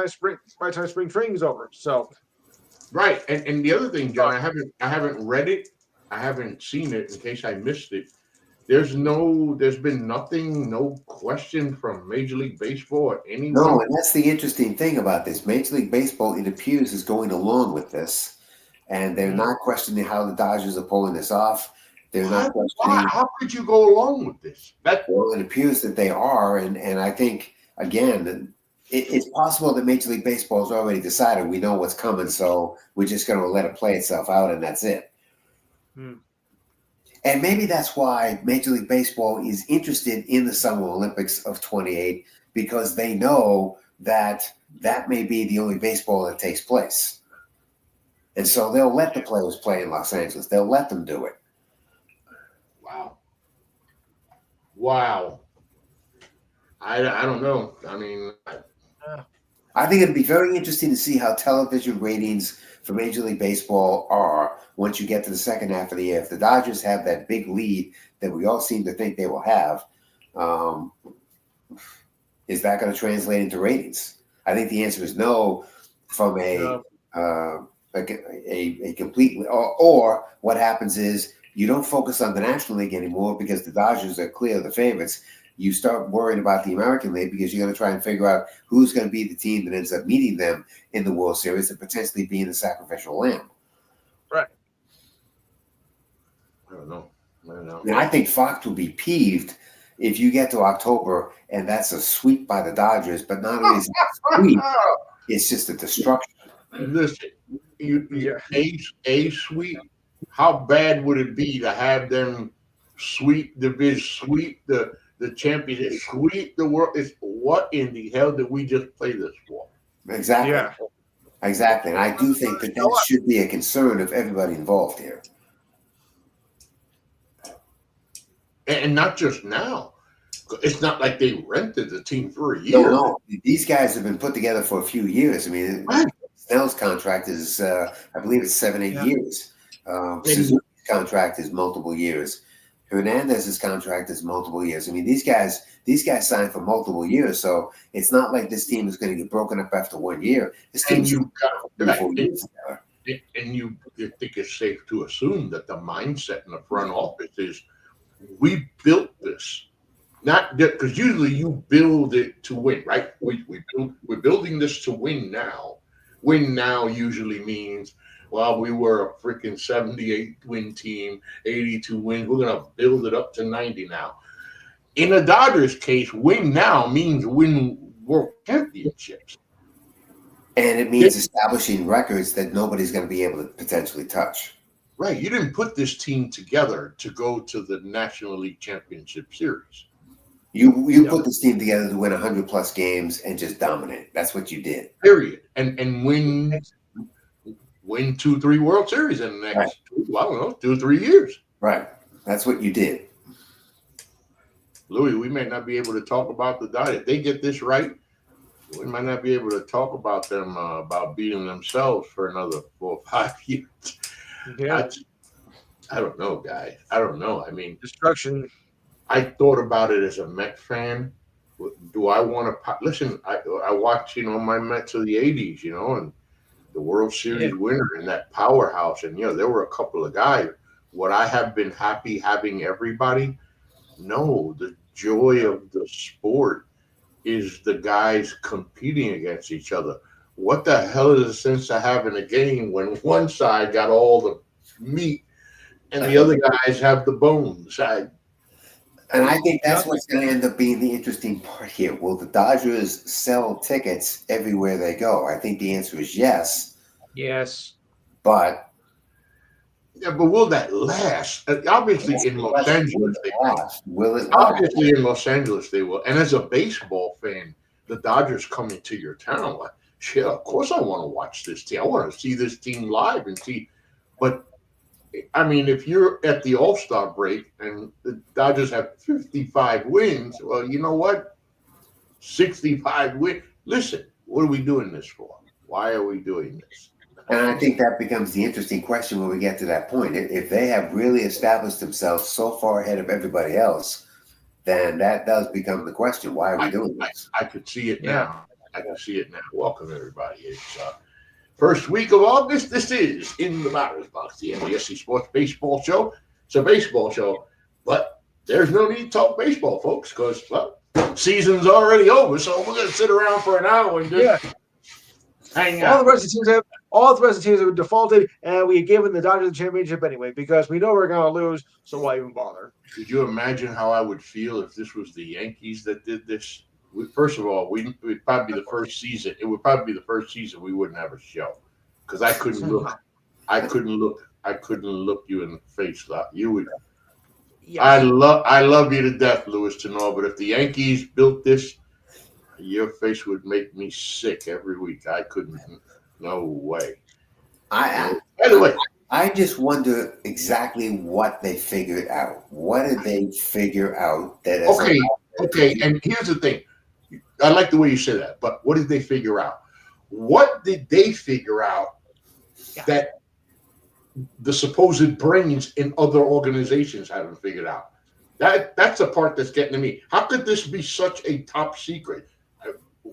Speaker 2: time spring training's over. So
Speaker 1: Right, and the other thing, John, I haven't read it, I haven't seen it in case I missed it. There's been nothing, no question from Major League Baseball or
Speaker 3: No,
Speaker 1: anyone.
Speaker 3: and that's the interesting thing about this. Major League Baseball, it appears, is going along with this, and they're not questioning how the Dodgers are pulling this off. They're not
Speaker 1: Why?
Speaker 3: questioning.
Speaker 1: How could you go along with this?
Speaker 3: Well, it appears that they are, and I think again, it's possible that Major League Baseball has already decided we know what's coming, so we're just going to let it play itself out, and that's it.
Speaker 2: Hmm.
Speaker 3: And maybe that's why Major League Baseball is interested in the Summer Olympics of 28 because they know that that may be the only baseball that takes place. And so they'll let the players play in Los Angeles. They'll let them do it.
Speaker 1: Wow, wow. I don't know. I mean,
Speaker 3: I think it'd be very interesting to see how television ratings for Major League Baseball are once you get to the second half of the year. If the Dodgers have that big lead that we all seem to think they will have, is that going to translate into ratings? I think the answer is no from a complete or what happens is you don't focus on the National League anymore because the Dodgers are clear the favorites. You start worrying about the American League because you're going to try and figure out who's going to be the team that ends up meeting them in the World Series and potentially being the sacrificial lamb.
Speaker 2: right.
Speaker 1: I don't know.
Speaker 3: And I think Fox will be peeved if you get to October and that's a sweep by the Dodgers, but not only is it a sweep, it's just a destruction.
Speaker 1: Listen, a sweep. How bad would it be to have them sweep the division, sweep the championship, sweep the world? It's what in the hell did we just play this for?
Speaker 3: Exactly.
Speaker 2: Yeah.
Speaker 3: Exactly. And I do think that should be a concern of everybody involved here.
Speaker 1: And not just now. It's not like they rented the team for a year.
Speaker 3: No. These guys have been put together for a few years. I mean,
Speaker 1: Right.
Speaker 3: Snell's contract is, I believe it's 7-8 years. Suzuki's contract is multiple years. Hernandez's contract is multiple years. I mean, these guys signed for multiple years, so it's not like this team is going to get broken up after 1 year. This team is
Speaker 1: and you think it's safe to assume that the mindset in the front office is we built this. Not because usually you build it to win, right? We're building this to win now. Win now usually means, well, we were a freaking 78 win team, 82 wins. We're gonna build it up to 90 now. In the Dodgers case, win now means win world championships.
Speaker 3: And it means establishing records that nobody's going to be able to potentially touch.
Speaker 1: Right. You didn't put this team together to go to the National League Championship Series.
Speaker 3: You put this team together to win 100+ games and just dominate. That's what you did.
Speaker 1: Period. And win 2-3 World Series in the next 2-3 years.
Speaker 3: Right. That's what you did.
Speaker 1: Louis, we may not be able to talk about the Dodgers. If they get this right, we might not be able to talk about them about beating themselves for another 4 or 5 years.
Speaker 2: Yeah.
Speaker 1: I don't know, guys. I don't know. I mean,
Speaker 2: Destruction.
Speaker 1: I thought about it as a Met fan. Do I want to listen? I watched, my Mets of the '80s, and the World Series winner and that powerhouse, and there were a couple of guys. Would I have been happy having everybody? No. The joy of the sport is the guys competing against each other. What the hell is the sense of having a game when one side got all the meat and the other guys have the bones?
Speaker 3: And I think
Speaker 2: Yep.
Speaker 3: that's what's going to end up being the interesting part here. Will the Dodgers sell tickets everywhere they go? I think the answer is yes,
Speaker 2: Yes.
Speaker 3: but
Speaker 1: Yeah, but will that last? Obviously,
Speaker 3: that's
Speaker 1: in
Speaker 3: the
Speaker 1: Los
Speaker 3: question. Will
Speaker 1: Angeles,
Speaker 3: it
Speaker 1: they will.
Speaker 3: last? Will it last?
Speaker 1: Obviously, in Los Angeles, they will. And as a baseball fan, the Dodgers coming to your town, like, shit, of course I want to watch this team. I want to see this team live and see. But I mean, if you're at the All Star break and the Dodgers have 55 wins, well, you know what? 65 wins. Listen, what are we doing this for? Why are we doing this?
Speaker 3: And I think that becomes the interesting question when we get to that point. If they have really established themselves so far ahead of everybody else, then that does become the question. Why are we
Speaker 1: I,
Speaker 3: doing
Speaker 1: I,
Speaker 3: this?
Speaker 1: I could see it
Speaker 2: Yeah.
Speaker 1: now. I can see it now. Welcome, everybody. It's first week of August. This is In the Batter's Box, the NBSC Sports Baseball Show. It's a baseball show, but there's no need to talk baseball, folks, because, well, season's already over. So we're going to sit around for an hour and just hang
Speaker 2: All
Speaker 1: out.
Speaker 2: the rest of the teams have defaulted, and we gave the Dodgers the championship anyway because we know we're going to lose. So why even bother?
Speaker 1: Could you imagine how I would feel if this was the Yankees that did this? First of all, it'd probably be the first season. It would probably be the first season we wouldn't have a show because I couldn't look. I couldn't look. I couldn't look you in the face. You would.
Speaker 2: Yes.
Speaker 1: I love you to death, Louis Tenor. But if the Yankees built this, your face would make me sick every week. I couldn't. No way.
Speaker 3: I
Speaker 1: By the way,
Speaker 3: I just wonder exactly what they figured out. What did they figure out that is
Speaker 1: okay. And here's the thing. I like the way you say that. But what did they figure out? What did they figure out that the supposed brains in other organizations haven't figured out? That's the part that's getting to me. How could this be such a top secret?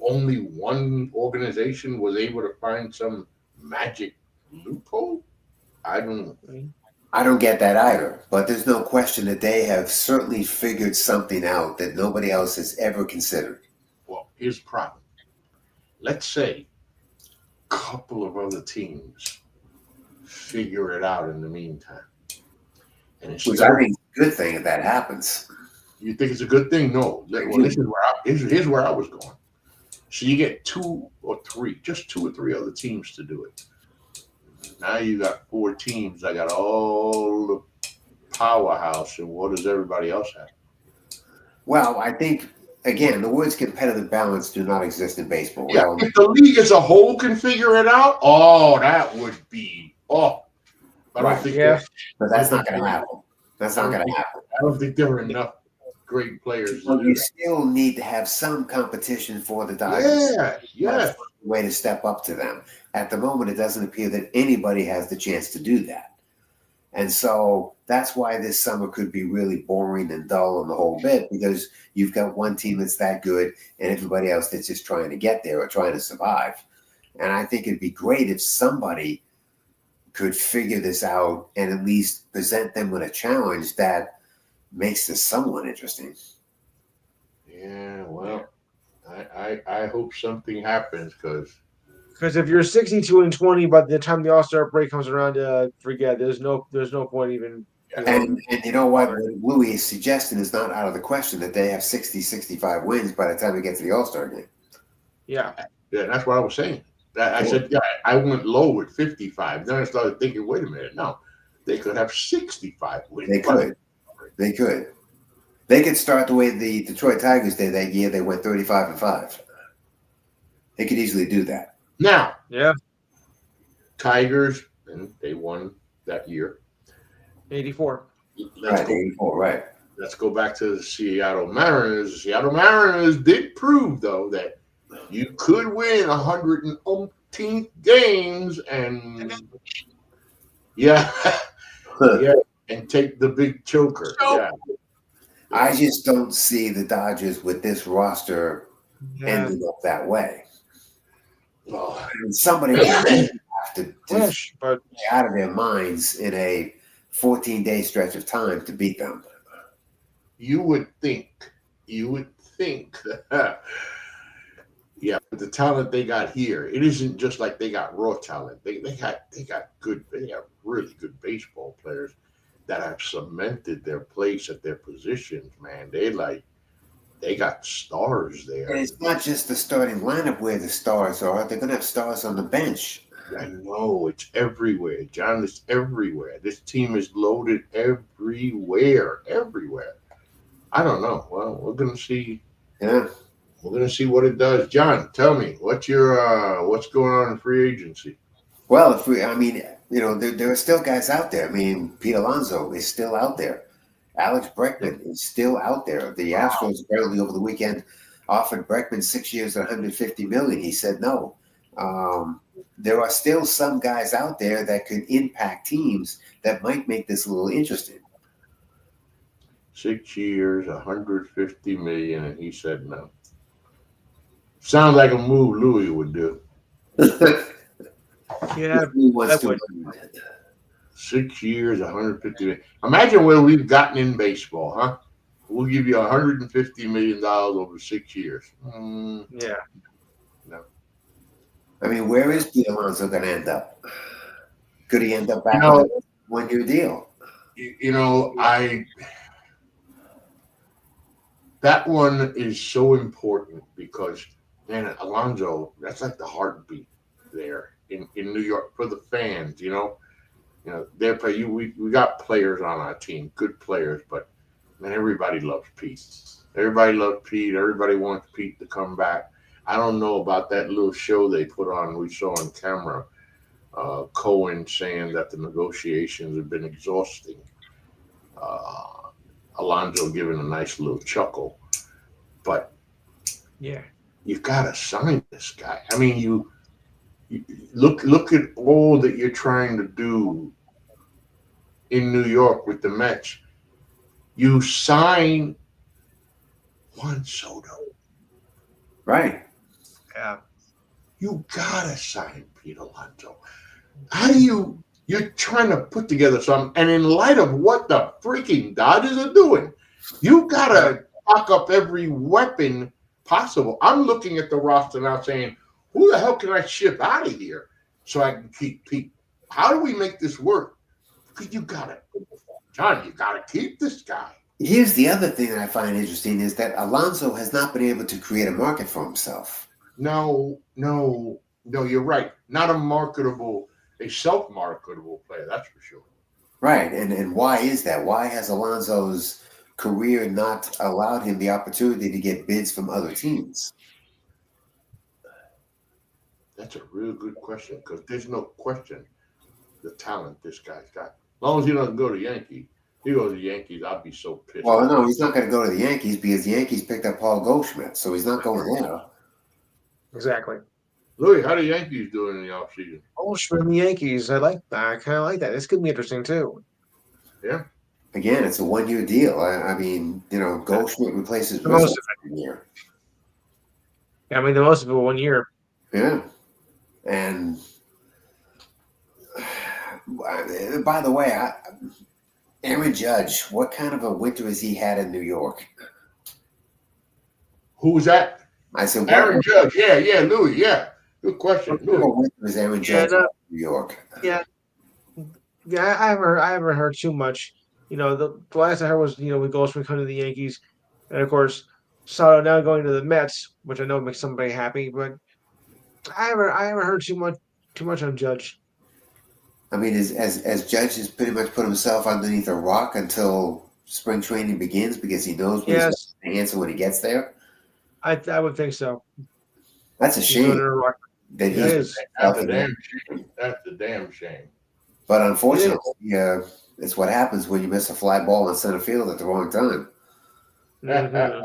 Speaker 1: Only one organization was able to find some magic loophole. I
Speaker 3: don't get that either. But there's no question that they have certainly figured something out that nobody else has ever considered.
Speaker 1: Well, here's the problem. Let's say a couple of other teams figure it out in the meantime. And
Speaker 3: Which I think is a good thing if that happens.
Speaker 1: You think it's a good thing? No. Well, here's where I was going. So you get just two or three other teams to do it. Now you got four teams. I got all the powerhouse, and what does everybody else have?
Speaker 3: Well, I think again the words competitive balance do not exist in baseball.
Speaker 1: Yeah, if the league as a whole can figure it out, that would be I don't think
Speaker 3: but that's not going to happen. That's not going to happen.
Speaker 1: I don't think there are enough great players.
Speaker 3: Well, you still need to have some competition for the Dodgers.
Speaker 1: Yeah.
Speaker 3: Way to step up to them. At the moment, it doesn't appear that anybody has the chance to do that. And so that's why this summer could be really boring and dull and the whole bit, because you've got one team that's that good and everybody else that's just trying to get there or trying to survive. And I think it'd be great if somebody could figure this out and at least present them with a challenge that makes this somewhat interesting.
Speaker 1: Yeah, well, I hope something happens
Speaker 2: because if you're 62-20 by the time the All-Star break comes around, forget there's no point even.
Speaker 3: And you know what Louis is suggesting is not out of the question that they have 60, 65 wins by the time we get to the All-Star game.
Speaker 1: Yeah, that's what I was saying. I said, I went low with 55. Then I started thinking, wait a minute, no, they could have 65 wins.
Speaker 3: They could. They could start the way the Detroit Tigers did that year. They went 35-5. They could easily do that.
Speaker 1: Now,
Speaker 2: Tigers,
Speaker 1: and they won that year.
Speaker 2: 84.
Speaker 3: Right.
Speaker 1: Let's go back to the Seattle Mariners. The Seattle Mariners did prove, though, that you could win 118 games and and take the big choker. Yeah.
Speaker 3: I just don't see the Dodgers with this roster ending up that way. Well, somebody would have to
Speaker 2: but
Speaker 3: out of their minds in a 14-day stretch of time to beat them.
Speaker 1: You would think that, with the talent they got here, it isn't just like they got raw talent. They got really good baseball players. that have cemented their place at their positions, man. They got stars
Speaker 3: And
Speaker 1: there.
Speaker 3: it's not just the starting lineup where the stars are. They're going to have stars on the bench.
Speaker 1: I know it's everywhere, John. It's everywhere. This team is loaded everywhere, everywhere. I don't know. Well, we're gonna see.
Speaker 3: Yeah.
Speaker 1: We're gonna see what it does. John, tell me what's going on in free agency?
Speaker 3: Well, I mean, there are still guys out there. I mean, Pete Alonso is still out there. Alex Bregman is still out there. The Astros apparently over the weekend offered Bregman 6 years, 150 million. He said no. There are still some guys out there that could impact teams that might make this a little interesting.
Speaker 1: 6 years, 150 million, and he said no. Sounds like a move Louis would do.
Speaker 2: Yeah,
Speaker 3: Who wants
Speaker 2: I
Speaker 3: to
Speaker 2: would.
Speaker 3: win?
Speaker 1: 6 years, 150 million. Imagine where we've gotten in baseball, huh? We'll give you $150 million over 6 years.
Speaker 2: Yeah.
Speaker 1: No.
Speaker 3: I mean, where is Pete Alonso going to end up? Could he end up
Speaker 1: You
Speaker 3: back
Speaker 1: know,
Speaker 3: with a 1 year deal?
Speaker 1: I that one is so important because man, Alonso, that's like the heartbeat there in New York for the fans. They're play you. We got players on our team, good players, but man, everybody loves Pete. Everybody loves Pete. Everybody wants Pete to come back. I don't know about that little show they put on. We saw on camera. Cohen saying that the negotiations have been exhausting. Uh, Alonso giving a nice little chuckle, but
Speaker 2: Yeah.
Speaker 1: you gotta sign this guy. I mean, you look at all that you're trying to do in New York with the Mets. You sign Juan Soto.
Speaker 3: Right.
Speaker 2: Yeah.
Speaker 1: You gotta sign Pete Alonso. How do you're trying to put together something, and in light of what the freaking Dodgers are doing, you gotta stock up every weapon possible. I'm looking at the roster now saying, who the hell can I ship out of here so I can keep Pete? How do we make this work? Because John, you gotta keep this guy.
Speaker 3: Here's the other thing that I find interesting is that Alonso has not been able to create a market for himself.
Speaker 1: No, you're right. Not a self-marketable player, that's for sure.
Speaker 3: Right. And why is that? Why has Alonso's career not allowed him the opportunity to get bids from other teams?
Speaker 1: That's a real good question because there's no question the talent this guy's got. As long as he doesn't go to Yankees, he goes to Yankees, I'll be so pissed.
Speaker 3: Well, no, he's not going to go to the Yankees because the Yankees picked up Paul Goldschmidt, so he's not going there.
Speaker 2: Exactly.
Speaker 1: Louis, how the Yankees doing in the offseason?
Speaker 2: Oh, from the Yankees. I like that. I kind of like that. This could be interesting too.
Speaker 1: Yeah.
Speaker 3: Again, it's a 1 year deal. I mean, Goldschmidt replaces
Speaker 2: The most
Speaker 3: Rizzo
Speaker 2: of
Speaker 3: for a year.
Speaker 2: Yeah, I mean, the most of it 1 year.
Speaker 3: Yeah. And by the way, Aaron Judge, what kind of a winter has he had in New York?
Speaker 1: Who was that?
Speaker 3: I said,
Speaker 1: Aaron Judge. Yeah, Louis. Yeah. Good question.
Speaker 3: What winter is Aaron Judge in New York?
Speaker 2: Yeah. Yeah, I haven't heard too much. The last I heard was, with Goldschmidt coming to the Yankees. And of course, Soto now going to the Mets, which I know makes somebody happy, but I haven't heard too much on Judge.
Speaker 3: I mean, as Judge has pretty much put himself underneath a rock until spring training begins because he knows what he's going to answer when he gets there.
Speaker 2: I would think so.
Speaker 3: That's a shame.
Speaker 1: That is. That's a damn shame. That's a damn shame.
Speaker 3: But unfortunately, it's what happens when you miss a fly ball in center field at the wrong time.
Speaker 2: Mm-hmm.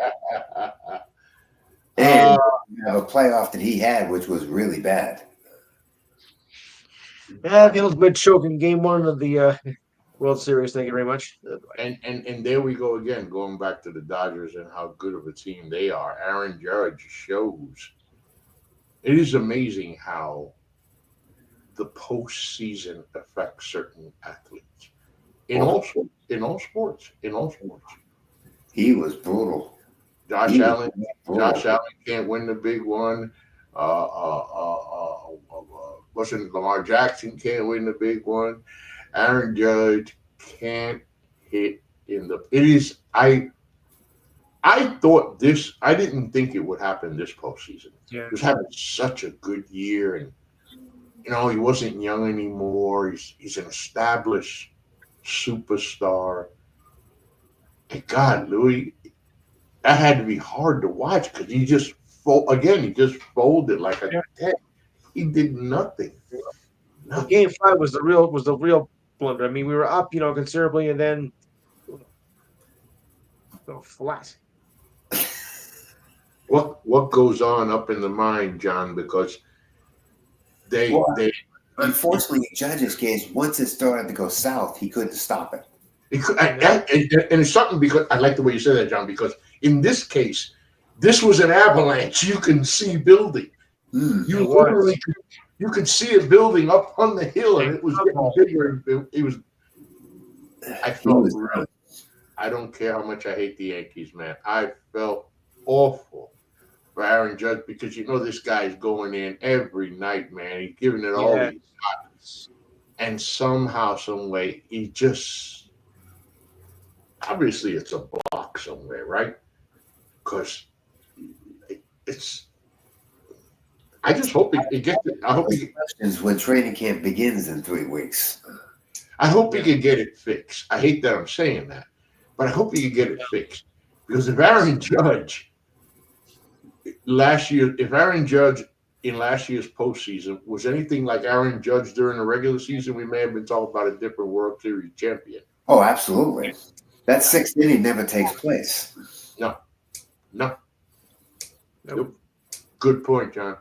Speaker 3: And you have a playoff that he had, which was really bad.
Speaker 2: Yeah, the ultimate choke in Game 1 of the World Series. Thank you very much.
Speaker 1: And there we go again, going back to the Dodgers and how good of a team they are. Aaron Judge shows. It is amazing how the postseason affects certain athletes in all sports.
Speaker 3: He was brutal.
Speaker 1: Josh Allen can't win the big one. Wasn't Lamar Jackson can't win the big one. Aaron Judge can't hit in the. It is. I thought this. I didn't think it would happen this postseason.
Speaker 2: Yeah.
Speaker 1: He was having such a good year, and he wasn't young anymore. He's an established superstar. And God, Louis, that had to be hard to watch because he just folded like a
Speaker 2: Yeah.
Speaker 1: deck. He did nothing.
Speaker 2: Well, Game 5 was the real blunder. I mean, we were up, considerably, and then flat.
Speaker 1: What goes on up in the mind, John? Because they
Speaker 3: Well,
Speaker 1: they
Speaker 3: Unfortunately, Judge's case, once it started to go south, he couldn't stop it.
Speaker 1: and it's something because I like the way you said that, John. Because in this case, this was an avalanche. You can see building. You literally you could see it building up on the hill, and it was getting bigger. It was. I felt. I don't care how much I hate the Yankees, man. I felt awful for Aaron Judge because this guy's going in every night, man. He's giving it all he's got. And somehow, some way, he just obviously it's a block somewhere, right? Because it's. I just hope it gets. I hope
Speaker 3: questions when training camp begins in 3 weeks.
Speaker 1: I hope he can get it fixed. I hate that I'm saying that, but I hope he can get it fixed because if Aaron Judge in last year's postseason was anything like Aaron Judge during the regular season, we may have been talking about a different World Series champion.
Speaker 3: Oh, absolutely. That 6th inning never takes place.
Speaker 1: No. Nope. Good point, John.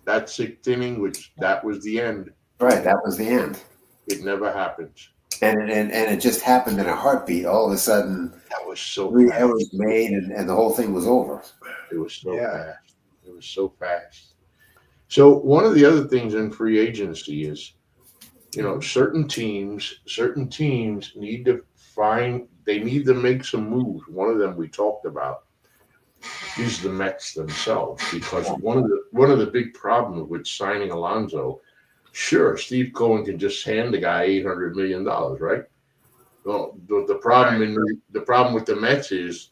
Speaker 1: That 6th inning, that was the end.
Speaker 3: Right, that was the end.
Speaker 1: It never happens.
Speaker 3: And it just happened in a heartbeat. All of a sudden,
Speaker 1: that was so
Speaker 3: 3
Speaker 1: fast.
Speaker 3: errors made, and the whole thing was over.
Speaker 1: It was so fast. It was so fast. So one of the other things in free agency is, certain teams need to make some moves. One of them we talked about is the Mets themselves, because one of the big problems with signing Alonso, sure, Steve Cohen can just hand the guy $800 million, right? Well, the problem with the Mets is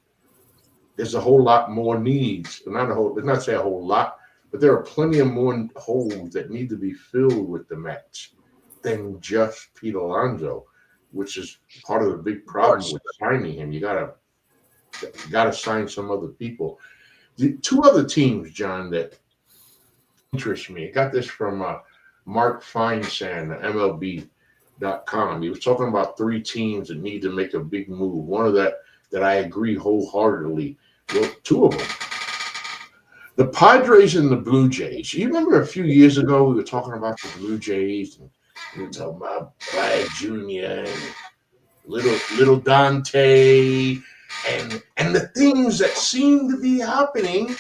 Speaker 1: there's a whole lot more needs. Let's not say a whole lot, but there are plenty of more holes that need to be filled with the Mets than just Pete Alonso, which is part of the big problem with signing him. You gotta sign some other people. The 2 other teams, John, that interest me. I got this from Mark Feinsand, MLB.com. He was talking about 3 teams that need to make a big move. One of that I agree wholeheartedly. Well, 2 of them. The Padres and the Blue Jays. You remember a few years ago we were talking about the Blue Jays, and we were talking about Vlad Jr. and little Dante and the things that seem to be happening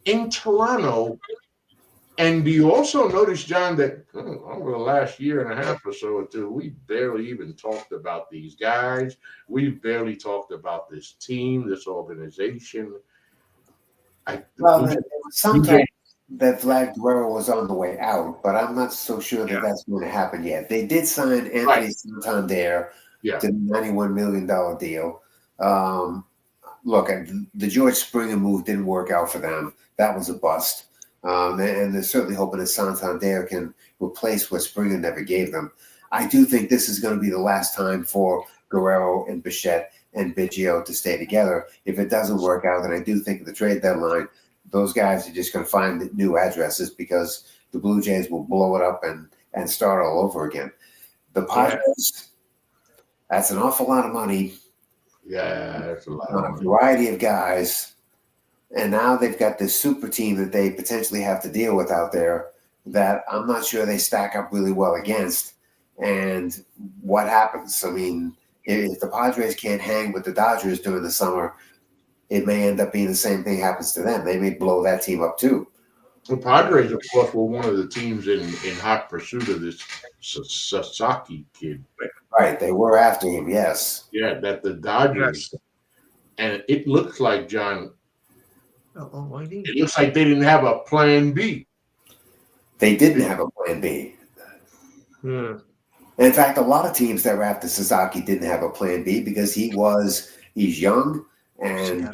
Speaker 1: in Toronto. And do you also notice, John, that over the last year and a half or so or 2, we barely even talked about these guys. We barely talked about this team, this organization.
Speaker 3: There was some talk that Vlad Guerrero was on the way out, but I'm not so sure that that's going to happen yet. They did sign Anthony Santander to the $91 million deal. Look, the George Springer move didn't work out for them. That was a bust. And they're certainly hoping that Santander can replace what Springer never gave them. I do think this is going to be the last time for Guerrero and Bichette and Biggio to stay together. If it doesn't work out, then I do think at the trade deadline, those guys are just going to find new addresses because the Blue Jays will blow it up and start all over again. The Padres, that's an awful lot of money.
Speaker 1: Yeah, that's a lot
Speaker 3: on a variety of guys. And now they've got this super team that they potentially have to deal with out there that I'm not sure they stack up really well against. And what happens? I mean, if the Padres can't hang with the Dodgers during the summer, it may end up being the same thing happens to them. They may blow that team up too.
Speaker 1: The Padres, of course, were one of the teams in hot pursuit of this Sasaki kid.
Speaker 3: Right, they were after him, yes.
Speaker 1: Yeah, that the Dodgers. Yes. And it looks like, John, it looks like they didn't have a plan B.
Speaker 3: They didn't have a plan B. In fact, a lot of teams that were after Sasaki didn't have a plan B because he's young, and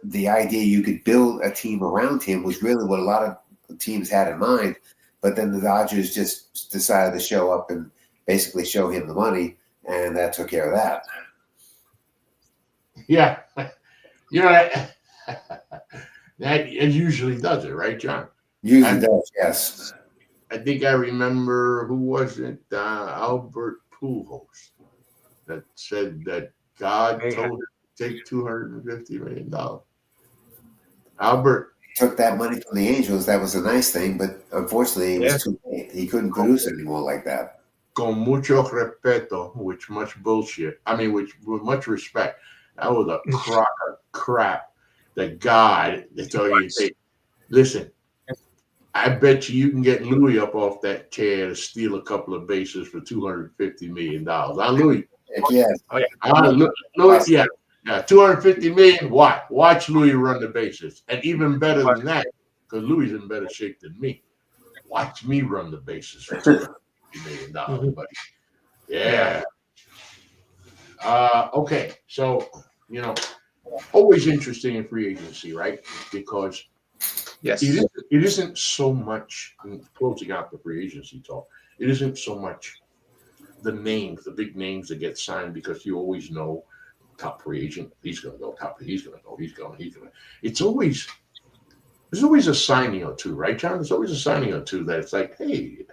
Speaker 3: the idea you could build a team around him was really what a lot of teams had in mind. But then the Dodgers just decided to show up and basically show him the money, and that took care of that.
Speaker 1: Yeah, that it usually does it, right, John?
Speaker 3: Usually does, yes.
Speaker 1: I think I remember, who was it? Albert Pujols that said that God told him to take $250 million. Albert
Speaker 3: took that money from the Angels. That was a nice thing, but unfortunately, it was too late. He couldn't produce anymore like that.
Speaker 1: Con mucho respeto, which much bullshit. I mean, with much respect. That was a crock of crap that God told you to take. Listen, I bet you can get Louis up off that chair to steal a couple of bases for $250 million. Louis.
Speaker 3: Yes.
Speaker 1: Louis, yeah. 250 million. Watch Louis run the bases. And even better than that, because Louis is in better shape than me. Watch me run the bases for $250 million, buddy. Yeah. Okay. So, always interesting in free agency, right? Because it isn't so much, closing out the free agency talk, it isn't so much the names, the big names that get signed, because you always know top free agent, he's going to go, he's going to go, he's going. There's always a signing or two, right, John? There's always a signing or two that it's like, hey,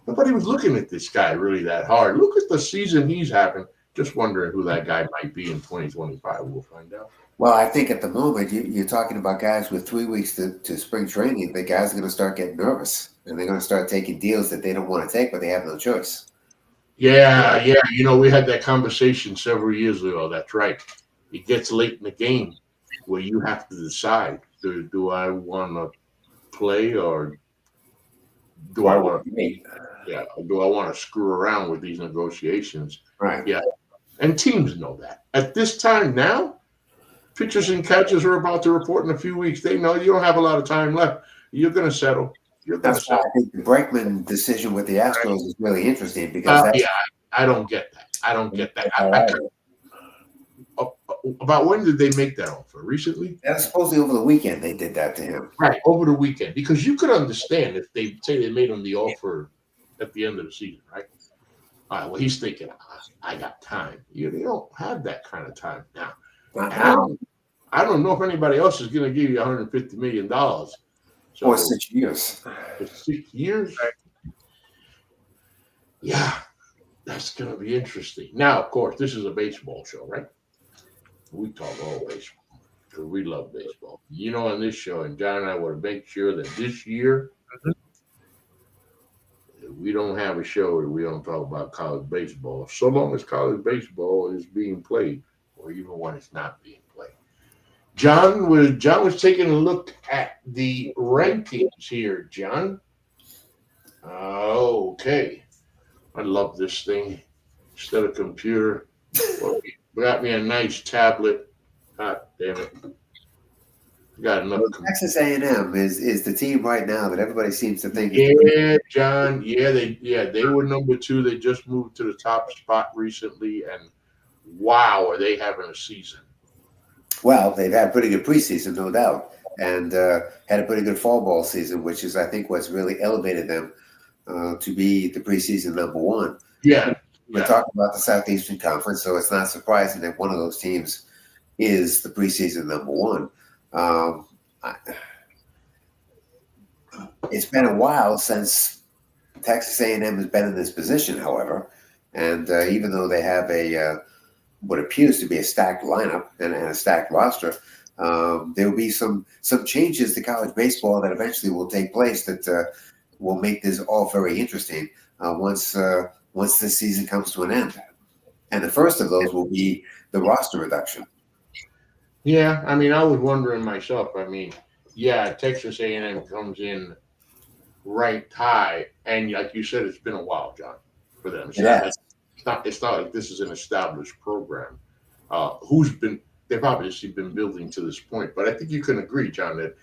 Speaker 1: nobody was looking at this guy really that hard. Look at the season he's having. Just wondering who that guy might be in 2025. We'll find out.
Speaker 3: Well, I think at the moment you're talking about guys with 3 weeks to spring training. The guys are going to start getting nervous, and they're going to start taking deals that they don't want to take, but they have no choice.
Speaker 1: Yeah. We had that conversation several years ago. That's right. It gets late in the game where you have to decide: do I want to play, or do I want to? Yeah. Do I want to screw around with these negotiations?
Speaker 3: Right.
Speaker 1: Yeah. And teams know that. At this time now, pitchers and catchers are about to report in a few weeks. They know you don't have a lot of time left. You're going to settle.
Speaker 3: That's why I think the Bregman decision with the Astros is really interesting, because
Speaker 1: I don't get that. About when did they make that offer? Recently?
Speaker 3: That was supposedly over the weekend they did that to him.
Speaker 1: Right, over the weekend. Because you could understand if they say they made him the offer at the end of the season, right? All right, well, he's thinking, I got time. You don't have that kind of time now. I don't know if anybody else is going to give you $150 million.
Speaker 3: For 6 years.
Speaker 1: For 6 years? Yeah, that's going to be interesting. Now, of course, this is a baseball show, right? We talk all baseball because we love baseball. On this show, and John and I want to make sure that this year we don't have a show that we don't talk about college baseball, so long as college baseball is being played, or even when it's not being played. John was taking a look at the rankings here, John. Okay. I love this thing. Instead of computer, we got me a nice tablet. God damn it. Got enough.
Speaker 3: Texas A&M is the team right now that everybody seems to think.
Speaker 1: Yeah, John. Yeah, they were number 2. They just moved to the top spot recently, and wow, are they having a season?
Speaker 3: Well, they've had a pretty good preseason, no doubt, and had a pretty good fall ball season, which is, I think, what's really elevated them to be the preseason number 1.
Speaker 1: Yeah.
Speaker 3: We're talking about the Southeastern Conference, so it's not surprising that one of those teams is the preseason number 1. It's been a while since Texas A&M has been in this position, however, and even though they have what appears to be a stacked lineup and a stacked roster, there will be some changes to college baseball that eventually will take place that will make this all very interesting once this season comes to an end. And the first of those will be the roster reduction.
Speaker 1: Yeah, I mean, I was wondering myself. I mean, yeah, Texas A&M comes in ranked high, and like you said, it's been a while, John, for them. It's not like this is an established program. They've obviously been building to this point, but I think you can agree, John, that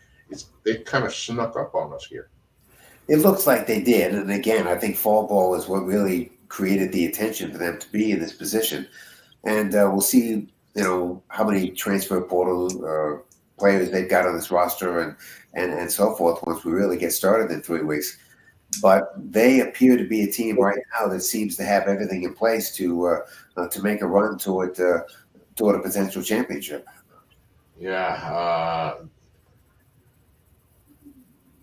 Speaker 1: they kind of snuck up on us here.
Speaker 3: It looks like they did, and again, I think fall ball is what really created the attention for them to be in this position. And we'll see, how many transfer portal players they've got on this roster and so forth once we really get started in 3 weeks. But they appear to be a team right now that seems to have everything in place to make a run toward a potential championship.
Speaker 1: Yeah.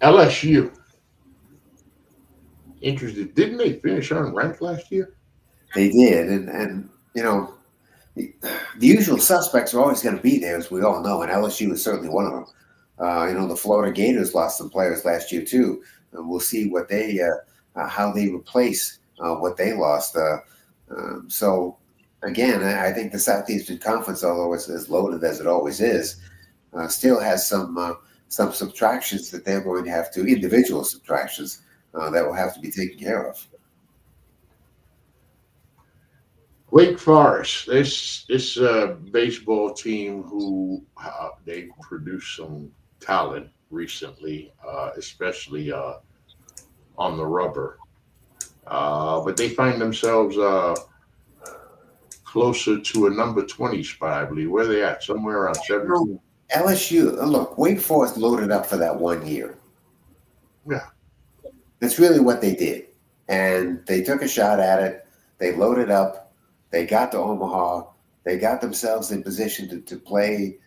Speaker 1: LSU. Interested. Didn't they finish unranked last year?
Speaker 3: They did, and the usual suspects are always going to be there, as we all know, and LSU is certainly one of them. The Florida Gators lost some players last year too, and we'll see what how they replace what they lost. So again, I think the Southeastern Conference, although it's as loaded as it always is, still has some subtractions that they're going to have to individual subtractions that will have to be taken care of.
Speaker 1: Wake Forest, this baseball team who they produced some talent recently, especially on the rubber, but they find themselves closer to a number 20 spot, I believe. Where are they at? Somewhere around 17.
Speaker 3: LSU, look, Wake Forest loaded up for that 1 year.
Speaker 1: Yeah.
Speaker 3: That's really what they did. And they took a shot at it. They loaded up. They got to Omaha. They got themselves in position to play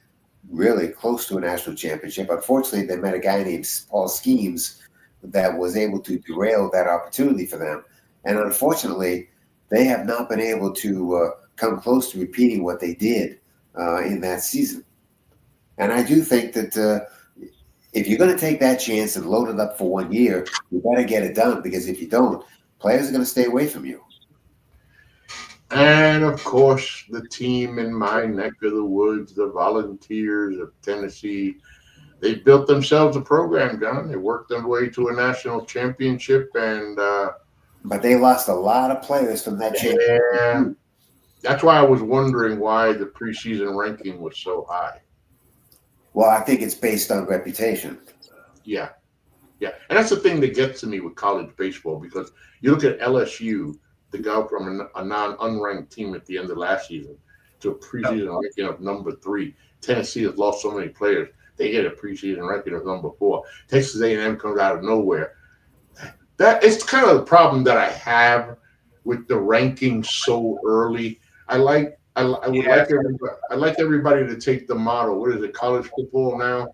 Speaker 3: really close to a national championship. Unfortunately, they met a guy named Paul Schemes that was able to derail that opportunity for them. And unfortunately, they have not been able to come close to repeating what they did in that season. And I do think that if you're going to take that chance and load it up for 1 year, you better get it done, because if you don't, players are going to stay away from you.
Speaker 1: And of course, the team in my neck of the woods, the Volunteers of Tennessee, they built themselves a program, John. They worked their way to a national championship, and
Speaker 3: but they lost a lot of players from that championship.
Speaker 1: Yeah, that's why I was wondering why the preseason ranking was so high.
Speaker 3: Well, I think it's based on reputation.
Speaker 1: Yeah. And that's the thing that gets to me with college baseball, because you look at LSU, to go from a non-unranked team at the end of last season to a preseason ranking of number 3. Tennessee has lost so many players. They get a preseason ranking of number 4. Texas A&M comes out of nowhere. That it's kind of the problem that I have with the ranking so early. I like everybody to take the model. What is it? College football now.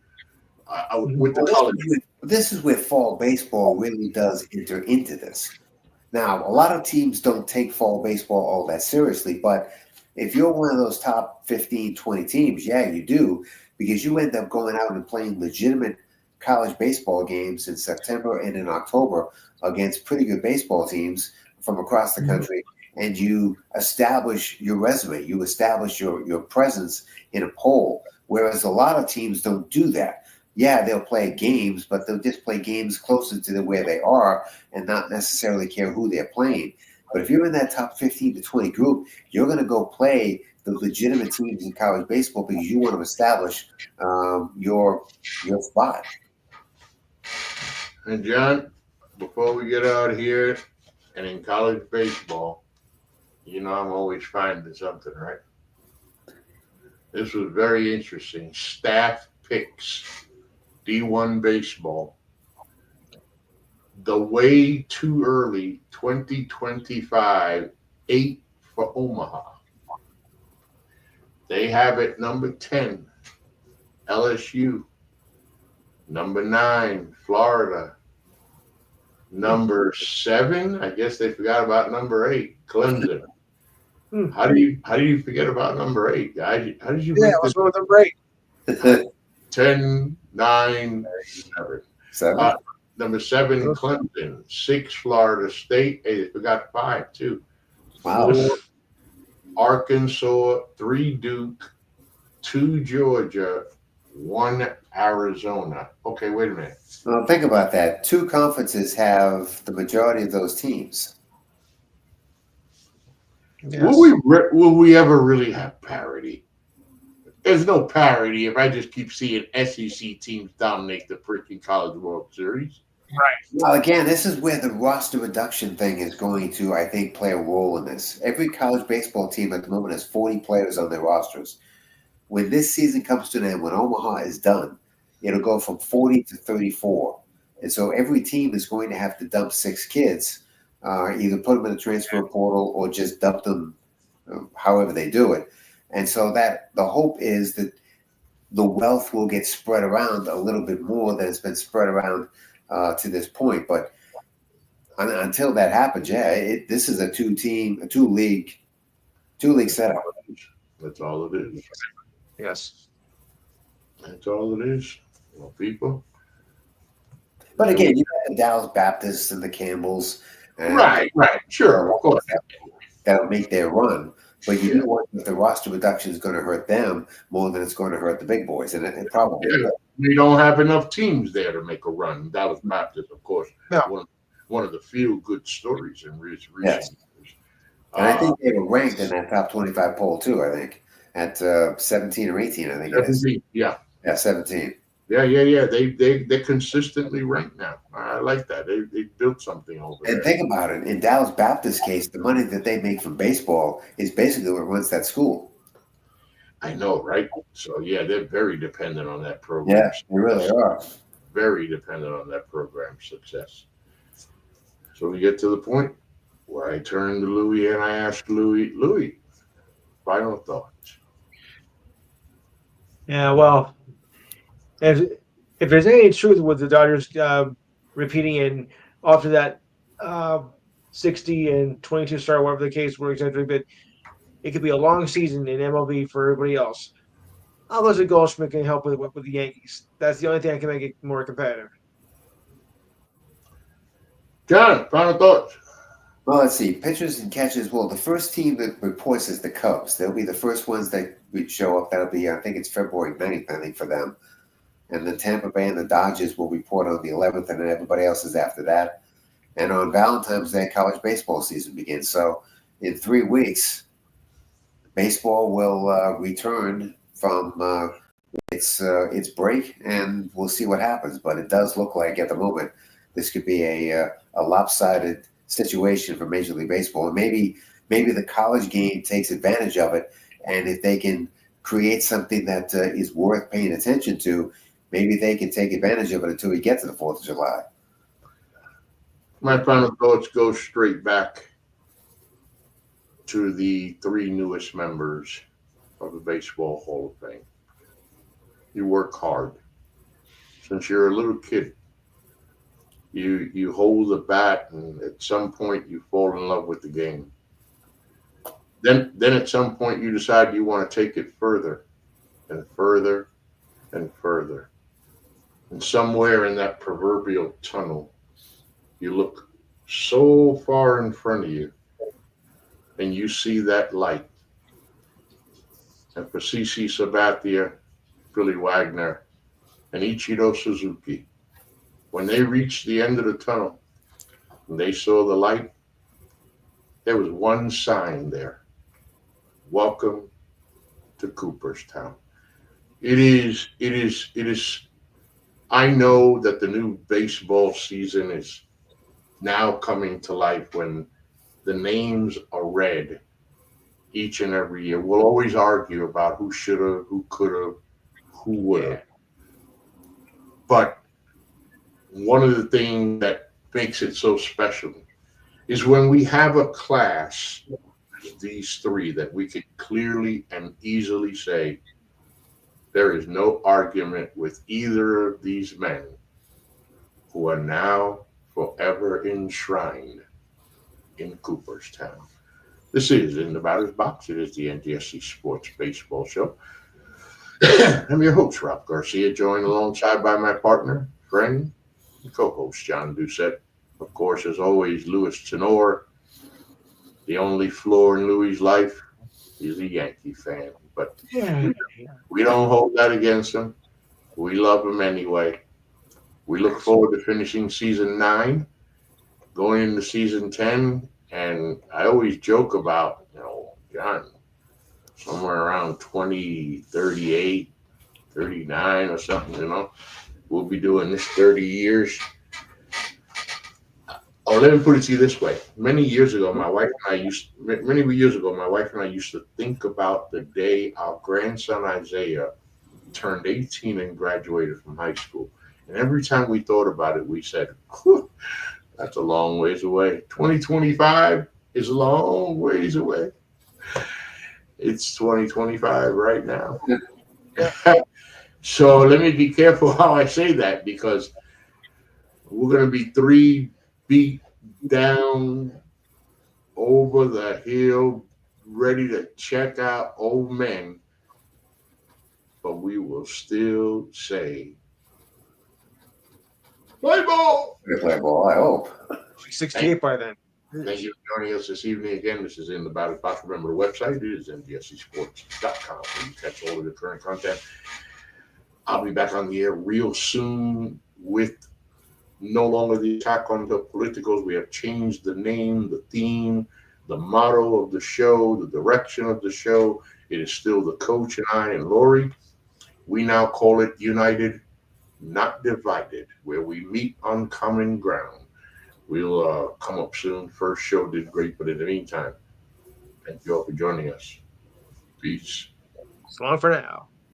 Speaker 1: With the college.
Speaker 3: This is where fall baseball really does enter into this. Now, a lot of teams don't take fall baseball all that seriously, but if you're one of those top 15, 20 teams, yeah, you do, because you end up going out and playing legitimate college baseball games in September and in October against pretty good baseball teams from across the country, and you establish your resume, you establish your presence in a poll, whereas a lot of teams don't do that. Yeah, they'll play games, but they'll just play games closer to where they are and not necessarily care who they're playing. But if you're in that top 15 to 20 group, you're going to go play the legitimate teams in college baseball because you want to establish your spot.
Speaker 1: And John, before we get out of here, and in college baseball, I'm always finding something, right? This was very interesting. Staff picks. D1 baseball, the way too early, 2025, 8 for Omaha. They have it number 10, LSU. Number 9, Florida. Number 7, I guess they forgot about number 8, Clemson. How do you forget about number 8, guys? How did you?
Speaker 2: Yeah, what's wrong with number 8?
Speaker 1: 10, 9, 7. Number 7, Clemson. 6, Florida State. Hey, they forgot 5 too.
Speaker 3: Wow.
Speaker 1: 4, Arkansas. 3, Duke. 2, Georgia. 1, Arizona. Okay, wait a minute.
Speaker 3: Well, think about that. 2 conferences have the majority of those teams.
Speaker 2: Yes.
Speaker 1: Will we ever really have parity? There's no parity if I just keep seeing SEC teams dominate the freaking College World Series.
Speaker 3: Well, again, this is where the roster reduction thing is going to, I think, play a role in this. Every college baseball team at the moment has 40 players on their rosters. When this season comes to an end, when Omaha is done, it'll go from 40 to 34. And so every team is going to have to dump 6 kids, either put them in the transfer portal or just dump them however they do it. And so that the hope is that the wealth will get spread around a little bit more than it's been spread around to this point. But until that happens, this is a two league setup.
Speaker 1: That's all it is.
Speaker 2: Yes.
Speaker 1: That's all it is. Well, people.
Speaker 3: But again, you have the Dallas Baptists and the Campbells. And
Speaker 1: Right. Sure, of course.
Speaker 3: That'll make their run. But you know what? If the roster reduction is going to hurt them more than it's going to hurt the big boys. And it probably will.
Speaker 1: We don't have enough teams there to make a run. Dallas Baptist, of course, one of the few good stories in recent years.
Speaker 3: And I think they were ranked in that top 25 poll, too, I think, at 17 or 18, I think
Speaker 1: 17,
Speaker 3: it is. Yeah, 17.
Speaker 1: Yeah. They're consistently ranked now. I like that. They built something over there.
Speaker 3: And think about it. In Dallas Baptist case, the money that they make from baseball is basically what runs that school.
Speaker 1: I know, right? So, they're very dependent on that program.
Speaker 3: Yeah, they really are.
Speaker 1: Very dependent on that program's success. So we get to the point where I turn to Louis and I ask Louis, final thoughts.
Speaker 2: Yeah, well, if there's any truth with the Dodgers repeating it after that 60 and 22 start, whatever the case were exactly, but it could be a long season in MLB for everybody else. Unless a Goldschmidt can help with the Yankees. That's the only thing that can make it more competitive.
Speaker 1: John, final thoughts.
Speaker 3: Well, let's see. Pitchers and catchers. Well, the first team that reports is the Cubs. They'll be the first ones that would show up. That'll be, I think it's February 9th, I think, for them. And the Tampa Bay and the Dodgers will report on the 11th, and then everybody else is after that. And on Valentine's Day, college baseball season begins. So in 3 weeks, baseball will return from its break, and we'll see what happens. But it does look like at the moment this could be a lopsided situation for Major League Baseball, and maybe the college game takes advantage of it. And if they can create something that is worth paying attention to, maybe they can take advantage of it until we get to the 4th of July.
Speaker 1: My final thoughts go straight back to the 3 newest members of the Baseball Hall of Fame. You work hard. Since you're a little kid, you hold the bat, and at some point you fall in love with the game. Then at some point you decide you want to take it further and further and further. And somewhere in that proverbial tunnel, you look so far in front of you and you see that light. And for CC Sabathia, Billy Wagner, and Ichiro Suzuki, when they reached the end of the tunnel and they saw the light, there was one sign there. Welcome to Cooperstown. It is. I know that the new baseball season is now coming to life when the names are read each and every year. We'll always argue about who should have, who could have, who would have. But one of the things that makes it so special is when we have a class, these 3, that we can clearly and easily say there is no argument with either of these men who are now forever enshrined in Cooperstown. This is In the Batter's Box. It is the NTSC Sports Baseball Show. I'm your host, Rob Garcia, joined alongside by my partner, friend, and co-host, John Doucette. Of course, as always, Louis Tenor. The only flaw in Louis' life is a Yankee fan. But we don't hold that against him. We love him anyway. We look forward to finishing season 9, going into season 10. And I always joke about, John, somewhere around Oh, let me put it to you this way. Many years ago, many years ago, my wife and I used to think about the day our grandson Isaiah turned 18 and graduated from high school. And every time we thought about it, we said, "Whew, that's a long ways away. 2025 is a long ways away. It's 2025 right now."
Speaker 2: Yeah.
Speaker 1: So let me be careful how I say that because we're going to be three beat down over the hill, ready to check out old men, but we will still say, play ball.
Speaker 3: They play ball, I hope.
Speaker 2: 68 by then.
Speaker 1: Thank you for joining us this evening again. This is In the Battle Box. Remember, the website is ndscsports.com where you catch all of the current content. I'll be back on the air real soon with no longer the attack on the politicals. We have changed the name, the theme, the motto of the show, the direction of the show. It is still the coach and I and Lori. We now call it United, Not Divided, where we meet on common ground. We'll come up soon. First show did great, but in the meantime, thank you all for joining us. Peace.
Speaker 2: So long for now.